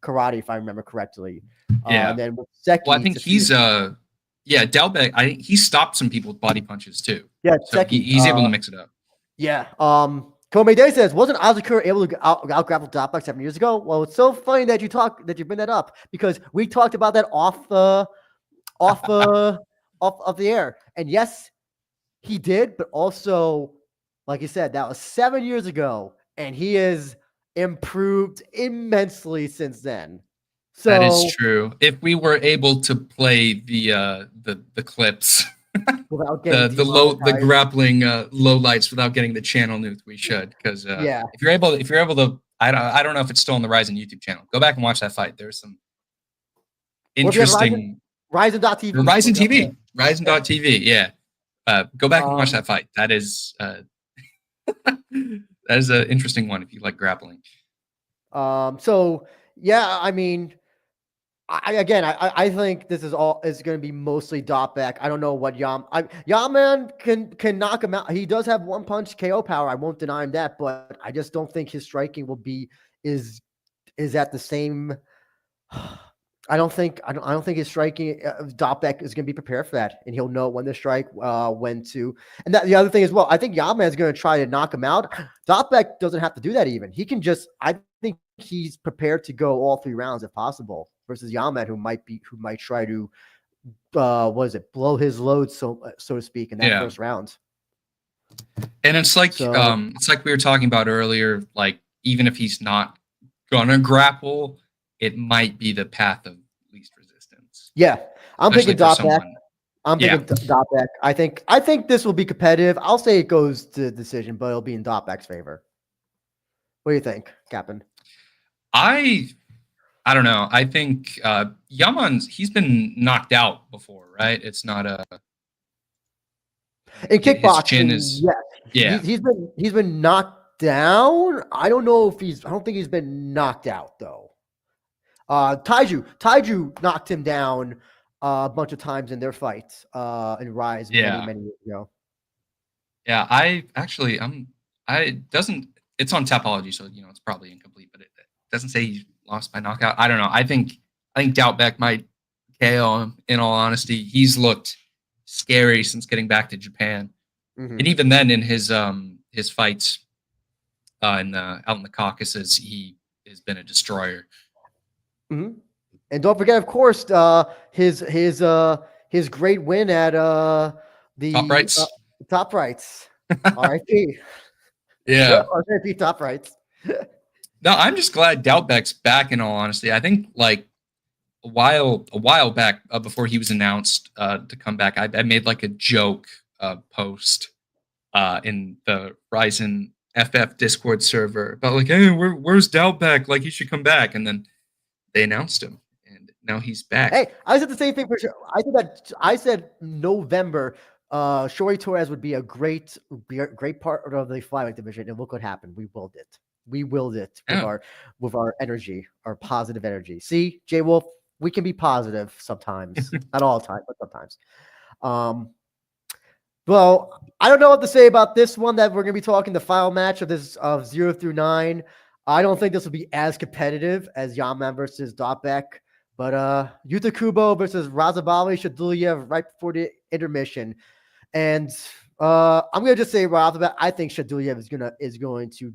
karate, if I remember correctly. Yeah. And then with Seki, I think he's Yeah, Dautbek, he stopped some people with body punches too. Yeah, So he's able to mix it up. Yeah. Komede says, wasn't Asakura able to out grapple Dautbek 7 years ago? Well, it's so funny that you bring that up because we talked about that off of the air. And yes, he did, but also, like you said, that was 7 years ago, and he has improved immensely since then. So that is true. If we were able to play the clips, without getting the grappling low lights without getting the channel nuked, we should, because if you're able to, I don't know if it's still on the Rizin YouTube channel. Go back and watch that fight. There's some interesting Rizin.tv. Rizin TV. Rizin.tv, yeah. Go back and watch that fight. That is that is an interesting one if you like grappling. So yeah, I mean, I think this is going to be mostly Dautbek. I don't know what Yaman can knock him out. He does have one punch KO power. I won't deny him that, but I just don't think his striking is at the same. I don't think his striking Dautbek is going to be prepared for that, and he'll know when to strike, when to. And the other thing as well, I think Yaman is going to try to knock him out. Dautbek doesn't have to do that even. He can just. I think he's prepared to go all 3 rounds if possible. Versus Yaman, who might try to, blow his load, so to speak, in that first round. And it's like we were talking about earlier. Like even if he's not gonna grapple, it might be the path of least resistance. Yeah, I'm thinking Dautbek. Dautbek. I think this will be competitive. I'll say it goes to decision, but it'll be in Dautbek's favor. What do you think, Kapn? I don't know. I think he's been knocked out before, right? It's not in kickboxing. Yes. Yeah. He's been knocked down. I don't think he's been knocked out though. Taiju knocked him down a bunch of times in their fights in Rise many years ago. Yeah, it's on Tapology, so it's probably incomplete, but it doesn't say he lost by knockout. I don't know. I think Dautbek might KO him. In all honesty, he's looked scary since getting back to Japan, and even then in his fights out in the Caucasus, he has been a destroyer. And don't forget, of course, his great win at the Top Rights. Top Rights. R.I.P. Yeah. R.I.P. Top Rights. No, I'm just glad Dautbek's back. In all honesty, I think like a while back before he was announced to come back, I made like a joke post in the Rizin FF Discord server about like, hey, where's Dautbek? Like he should come back, and then they announced him, and now he's back. Hey, I said the same thing for sure. I said November. Shoei Torres would be a great part of the flyweight division, and look what happened. We willed it. With our energy, our positive energy. See, J Wolf, we can be positive sometimes, not all the time, but sometimes. Well, I don't know what to say about this one that we're going to be talking the final match of 0 through 9. I don't think this will be as competitive as Yaman versus Dautbek, but Yuta Kubo versus Razhabali Shaydullaev right before the intermission. And I'm going to just say right off the bat, I think Shaydullaev is going to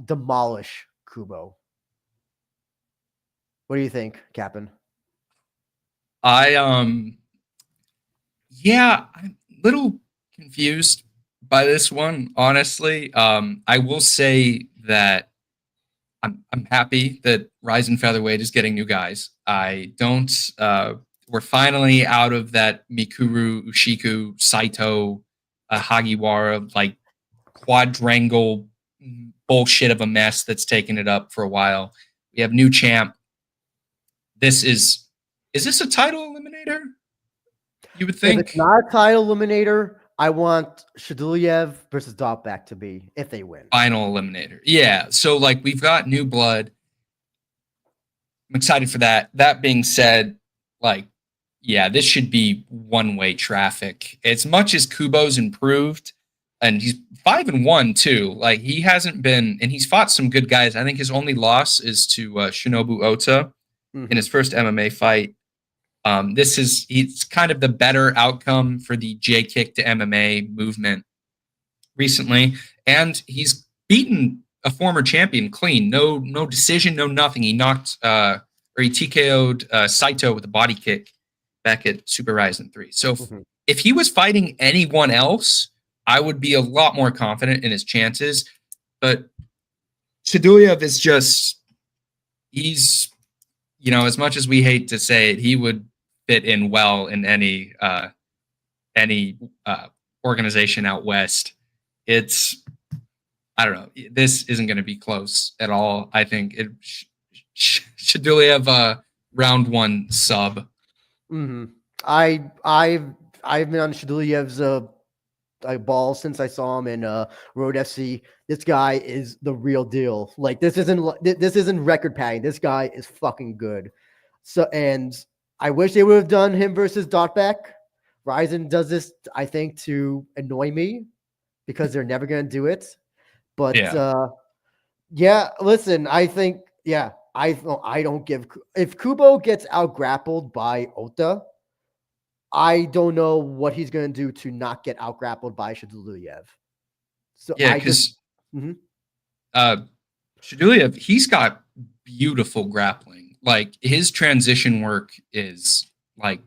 demolish Kubo. What do you think, Kapn? I'm a little confused by this one, honestly. I will say that I'm happy that Rizin Featherweight is getting new guys. We're finally out of that Mikuru, Ushiku, Saito, Hagiwara, like quadrangle bullshit of a mess that's taken it up for a while. We have new champ. Is this a title eliminator? You would think. If it's not a title eliminator, I want Shaydullaev versus Dautbek to be, if they win. Final eliminator. Yeah. So like we've got new blood. I'm excited for that. That being said, like, yeah, this should be one-way traffic. As much as Kubo's improved, and he's 5-1 too. Like he hasn't been, and he's fought some good guys. I think his only loss is to Shinobu Ota in his first MMA fight. It's kind of the better outcome for the J kick to MMA movement recently, and he's beaten a former champion clean. No decision, no nothing. He knocked or he TKO'd Saito with a body kick back at Super Ryzen 3. So if he was fighting anyone else, I would be a lot more confident in his chances. But Shaydullaev is just, he's, as much as we hate to say it, he would fit in well in any organization out west. I don't know. This isn't going to be close at all. I think Shaydullaev round 1 sub. I've been on Shaydullaev's ball since I saw him in Road FC. This guy is the real deal. Like, this isn't record padding. This guy is fucking good. So, and I wish they would have done him versus Dautbek. Rizin does this, I think, to annoy me because they're never going to do it. But listen, I think, I don't give, if Kubo gets out grappled by Ota, I don't know what he's going to do to not get out grappled by Shaydullaev. So because Shaydullaev, he's got beautiful grappling. Like, his transition work is like,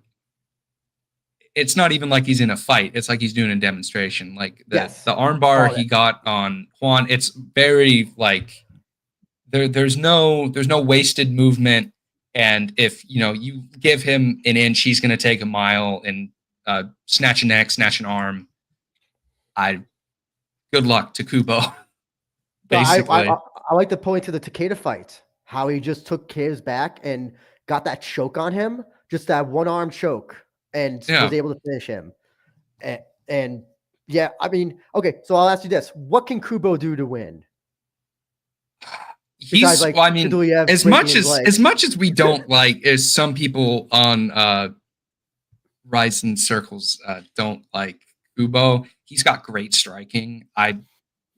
it's not even like he's in a fight. It's like he's doing a demonstration. Like the armbar he got on Juan, it's very like there's no wasted movement. And if you give him an inch, he's going to take a mile and snatch a neck, snatch an arm. Good luck to Kubo. Basically, I like to point to the Takeda fight, how he just took Takeda's back and got that choke on him, just that one arm choke, and was able to finish him. And I mean, okay, so I'll ask you this: what can Kubo do to win? As much as we don't like, as some people on Ryzen circles don't like Kubo, he's got great striking. I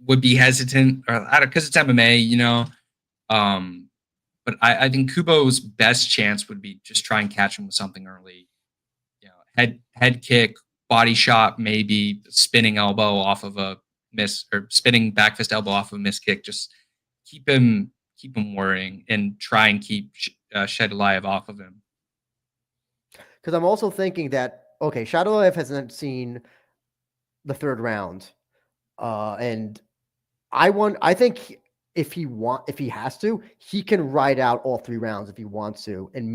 would be hesitant, because it's MMA, but I think Kubo's best chance would be just try and catch him with something early. Head kick, body shot, maybe spinning elbow off of a miss, or spinning back fist elbow off of a miss kick. Just keep him worrying and try and keep Shaydullaev off of him. Because I'm also thinking that, okay, Shaydullaev hasn't seen the third round, and I think if he has to, he can ride out all 3 rounds if he wants to, and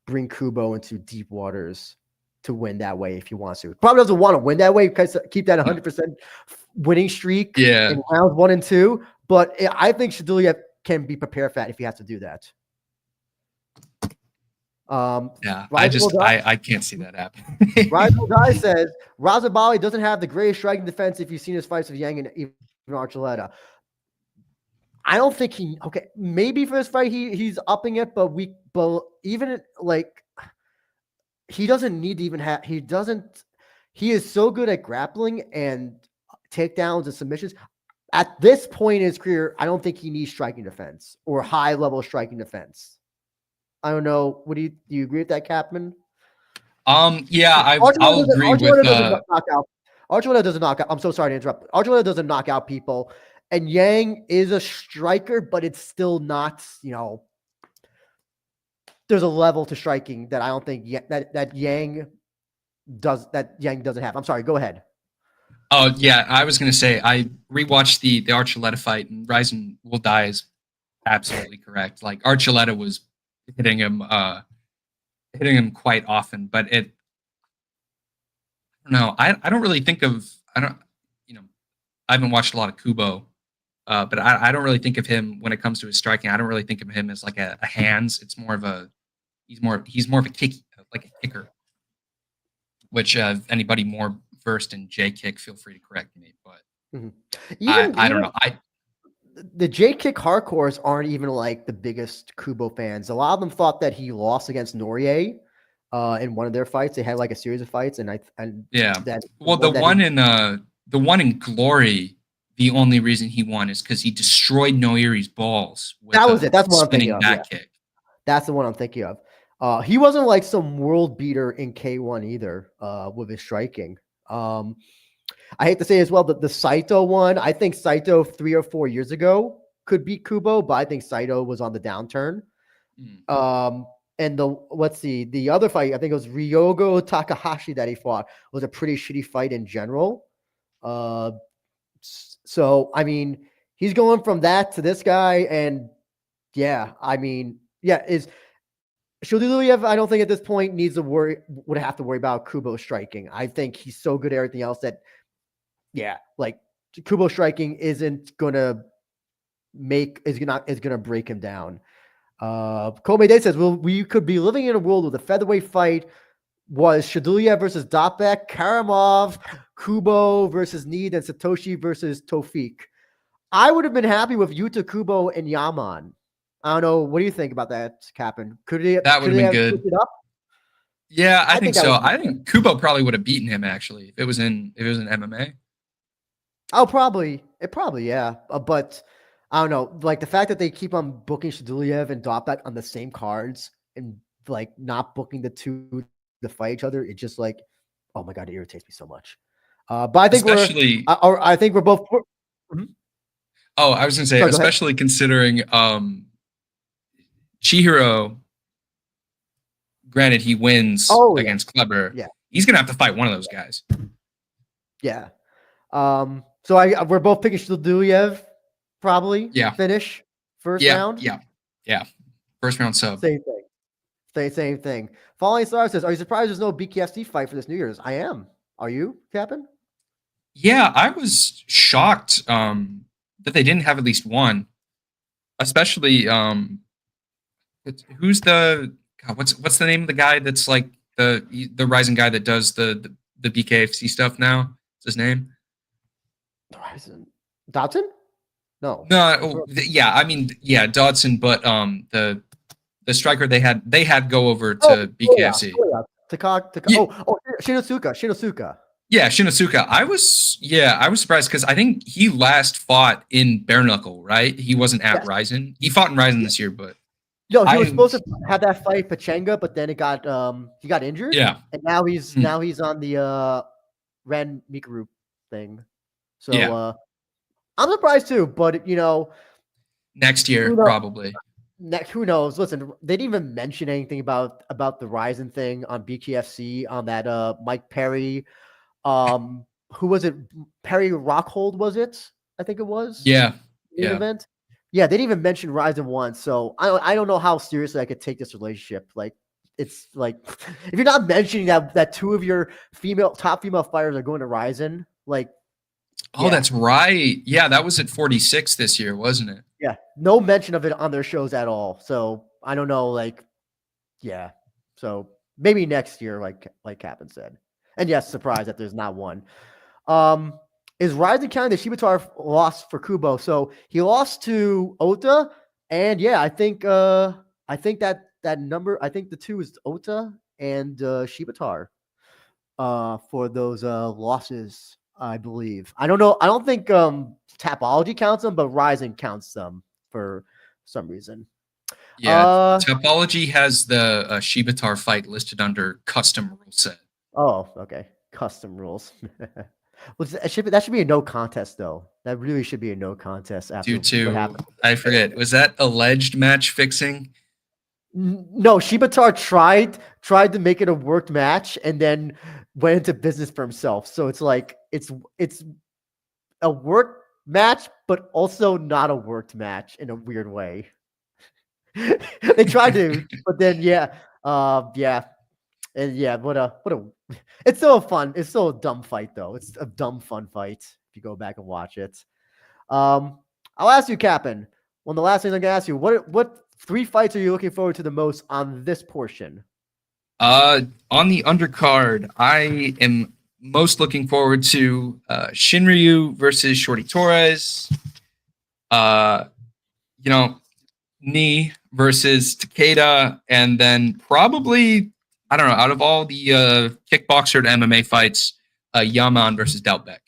bring Kubo into deep waters to win that way if he wants to. Probably doesn't want to win that way because keep that 100% winning streak in rounds 1 and 2. But I think Shaydullaev can be prepared for that if he has to do that. I can't see that happening. Rival Guy says Razhabali doesn't have the greatest striking defense if you've seen his fights with Yang and even Archuleta. I don't think maybe for this fight he's upping it, but even like he doesn't need to even have, he is so good at grappling and takedowns and submissions. At this point in his career, I don't think he needs striking defense or high level striking defense. I don't know. Do you agree with that, Kapn? I'll agree with Archuleta doesn't knock out. I'm so sorry to interrupt. Archuleta doesn't knock out people. And Yang is a striker, but it's still not, there's a level to striking that I don't think that Yang doesn't have. I'm sorry, go ahead. Oh yeah, I was gonna say I rewatched the Archuleta fight, and Rizin will die is absolutely correct. Like, Archuleta was hitting him quite often, but I don't know. I don't really think of I haven't watched a lot of Kubo. But I don't really think of him when it comes to his striking. I don't really think of him as like a hands. It's more of he's more of a kicker. Which anybody more versed in J kick, feel free to correct me. But I don't know. The J kick hardcores aren't even like the biggest Kubo fans. A lot of them thought that he lost against Nourier in one of their fights. They had like a series of fights, the one in Glory. The only reason he won is because he destroyed Noiri's balls. That was it. That's what I'm thinking of. Back kick. That's the one I'm thinking of. He wasn't like some world beater in K1 either, with his striking. I hate to say as well that the Saito one, I think Saito 3 or 4 years ago could beat Kubo, but I think Saito was on the downturn. And the other fight, I think it was Ryogo Takahashi that he fought, was a pretty shitty fight in general. So I mean, he's going from that to this guy, and yeah, I mean, yeah, is Shaydullaev, I don't think at this point would have to worry about Kubo striking. I think he's so good at everything else that, yeah, like Kubo striking isn't gonna break him down. Kobe Day says, well, we could be living in a world where the featherweight fight was Shaydullaev versus Dautbek, Karamov, Kubo versus Need, and Satoshi versus Tofik. I would have been happy with Yuta Kubo and Yaman. I don't know. What do you think about that, Kapn? That would have been good. It up? Yeah, I think so. I think Kubo probably would have beaten him actually if it was in MMA. Oh, probably. Yeah. But I don't know. Like the fact that they keep on booking Shaydullaev and Dautbek on the same cards and like not booking the two to fight each other, it just like, oh my god, it irritates me so much. But I think I think we're both. Mm-hmm. Oh, I was gonna say, especially considering Chihiro. Granted, he wins against Kleber. Yeah, he's gonna have to fight one of those guys. Yeah. So we're both picking Shaydullaev, probably. Yeah. Finish first round. Yeah. First round sub. Same thing. Same thing. Falling Star says, "Are you surprised there's no BKFC fight for this New Year's?" I am. Are you, Kapn? Yeah, I was shocked that they didn't have at least one. Especially who's the what's the name of the guy that's like the Rizin guy that does the BKFC stuff now? What's his name? Rizin. Dodson? No. Yeah, I mean, yeah, Dodson, but the striker they had go over to BKFC. Shinosuke. Yeah, Shinosuke. I was surprised because I think he last fought in bare knuckle, right? He wasn't at Rizin. He fought in Rizin this year, but no, he was supposed to have that fight Pachenga, but then he got injured. Yeah, and now he's on the Ren Mikuru thing. So I'm surprised too, but next year probably. Who knows? Listen, they didn't even mention anything about the Rizin thing on BKFC on that Mike Perry. Who was it? Perry Rockhold, was it? I think it was. Yeah. Event. Yeah, they didn't even mention Rizin once, so I don't know how seriously I could take this relationship. Like, it's like if you're not mentioning that two of your top female fighters are going to Rizin, like. Oh, that's right. Yeah, that was at 46 this year, wasn't it? Yeah, no mention of it on their shows at all. So I don't know, like, yeah. So maybe next year, like Kapn said. And yes, surprised that there's not one. Is Rizin counting the Shibatar loss for Kubo? So he lost to Ota, and yeah, I think that number, I think the two is Ota and Shibatar for those losses. I believe. I don't know. I don't think Tapology counts them, but Rizin counts them for some reason. Yeah, Tapology has the Shibatar fight listed under custom rule set. Oh, okay. Custom rules. Well, that should be a no contest, though. That really should be a no contest. After what happened. I forget. Was that alleged match fixing? No, Shibatar tried to make it a worked match and then went into business for himself. So it's like it's a worked match, but also not a worked match in a weird way. They tried to, but then and yeah, what a it's still a dumb fight though. It's a dumb fun fight if you go back and watch it. I'll ask you, Kapn. One of the last things I'm gonna ask you, what 3 fights are you looking forward to the most on this portion? On the undercard, I am most looking forward to Shinryu versus Shorty Torres. Ni versus Takeda, and then probably, I don't know, out of all the kickboxer to MMA fights, Yaman versus Dautbek.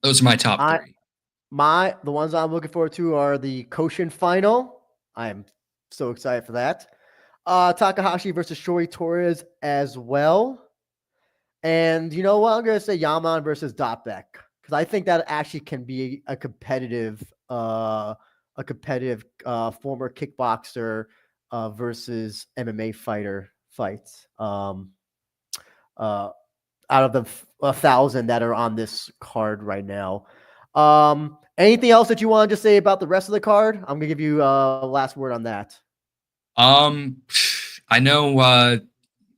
Those are my top 3. The ones I'm looking forward to are the Kenshin final. I'm so excited for that. Takahashi versus Shori Torres as well. And you know what? I'm gonna say Yaman versus Dautbek because I think that actually can be a competitive former kickboxer versus MMA fighter fights. Uh, Out of the 1,000 that are on this card right now. Anything else that you want to just say about the rest of the card? I'm gonna give you last word on that. I know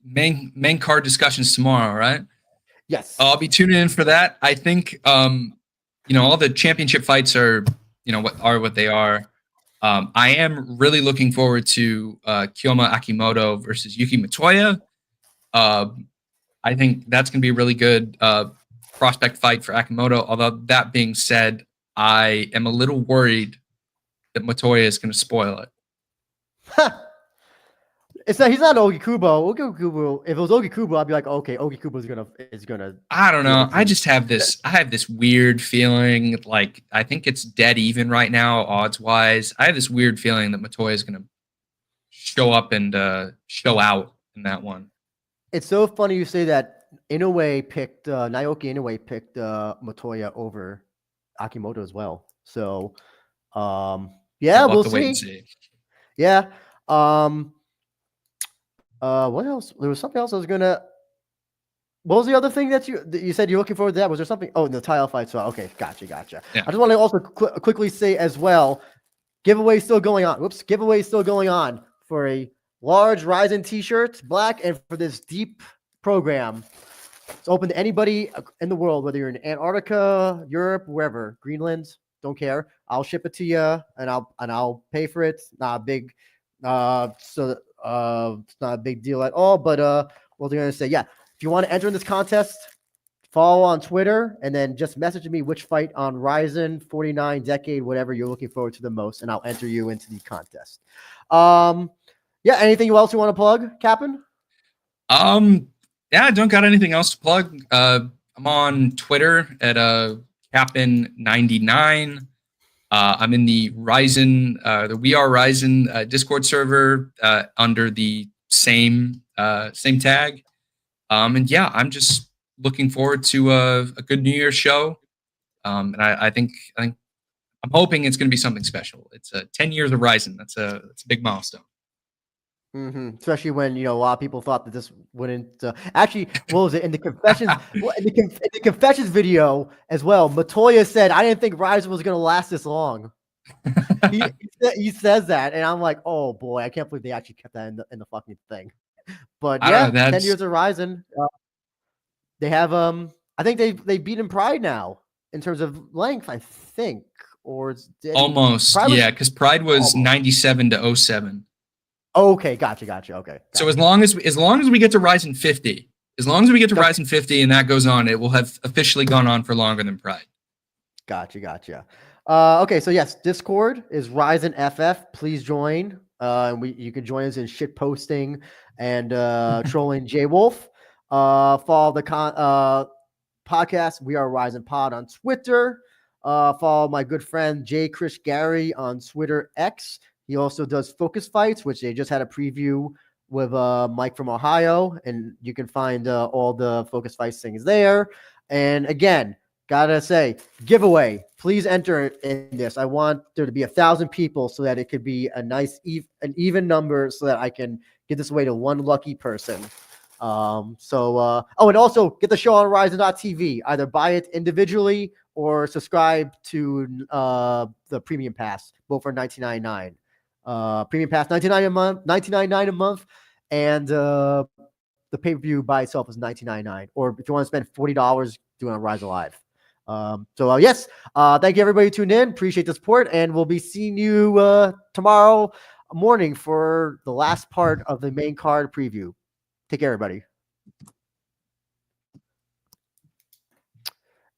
main card discussions tomorrow, right? Yes. I'll be tuning in for that. I think all the championship fights are what they are. I am really looking forward to Kiyoma Akimoto versus Yuki Matoya. I think that's going to be a really good prospect fight for Akimoto. Although that being said, I am a little worried that Matoya is going to spoil it. He's not Ogi Kubo. If it was Ogi Kubo, I'd be like, okay, Ogi Kubo is gonna. I don't know. I just have this. I have this weird feeling. Like I think it's dead even right now, odds wise. I have this weird feeling that Matoya is gonna show up and show out in that one. It's so funny you say that. Naoki Inoue picked Matoya over Akimoto as well. So, yeah, we'll see. Yeah. What else? There was something else I was gonna. What was the other thing that you said you're looking forward to? That was there something? Oh, the title fight. So okay, gotcha. Yeah. I just want to also quickly say as well, giveaway still going on. Giveaway still going on for a large Rizin T-shirt, black, and for this deep program. It's open to anybody in the world, whether you're in Antarctica, Europe, wherever, Greenland. Don't care. I'll ship it to you, and I'll pay for it. Not a big, it's not a big deal at all. But what they're gonna say, yeah. If you want to enter in this contest, follow on Twitter, and then just message me which fight on Rizin 49 Decade, whatever you're looking forward to the most, and I'll enter you into the contest. Yeah. Anything else you want to plug, Kapn? Yeah, I don't got anything else to plug. I'm on Twitter at Kapn99. I'm in the Rizin, the We Are Rizin Discord server under the same tag. And yeah, I'm just looking forward to a good New Year's show. And I think I'm hoping it's going to be something special. It's 10 years of Rizin. That's a big milestone. Mm-hmm. Especially when a lot of people thought that this wouldn't. Actually, what was it in the confessions? in the confessions video as well, Matoya said, "I didn't think Rizin was going to last this long." he says that, and I'm like, "Oh boy, I can't believe they actually kept that in the fucking thing." But yeah, 10 years of Rizin. They have I think they beat in Pride now in terms of length. I think, or almost because Pride was 97 to 07. Okay, gotcha. Okay. So as long as we get to Rizin 50, Rizin 50 and that goes on, it will have officially gone on for longer than Pride. Gotcha. Okay, so yes, Discord is Rizin FF. Please join. You can join us in shit posting and trolling J Wolf. Follow the podcast. We Are Rizin Pod on Twitter. Follow my good friend J. Chris Gary on Twitter X. He also does Focus Fights, which they just had a preview with Mike from Ohio, and you can find all the Focus Fights things there. And again, gotta say, giveaway. Please enter in this. I want there to be 1,000 people so that it could be a nice, an even number, so that I can get this away to one lucky person. And also get the show on Rizin.tv. Either buy it individually or subscribe to the premium pass, both for $19.99. Premium pass $99.99 a month, and the pay-per-view by itself is $19.99. Or if you want to spend $40, do it on Rizin Live. Yes, thank you everybody who tuned in. Appreciate the support, and we'll be seeing you tomorrow morning for the last part of the main card preview. Take care, everybody.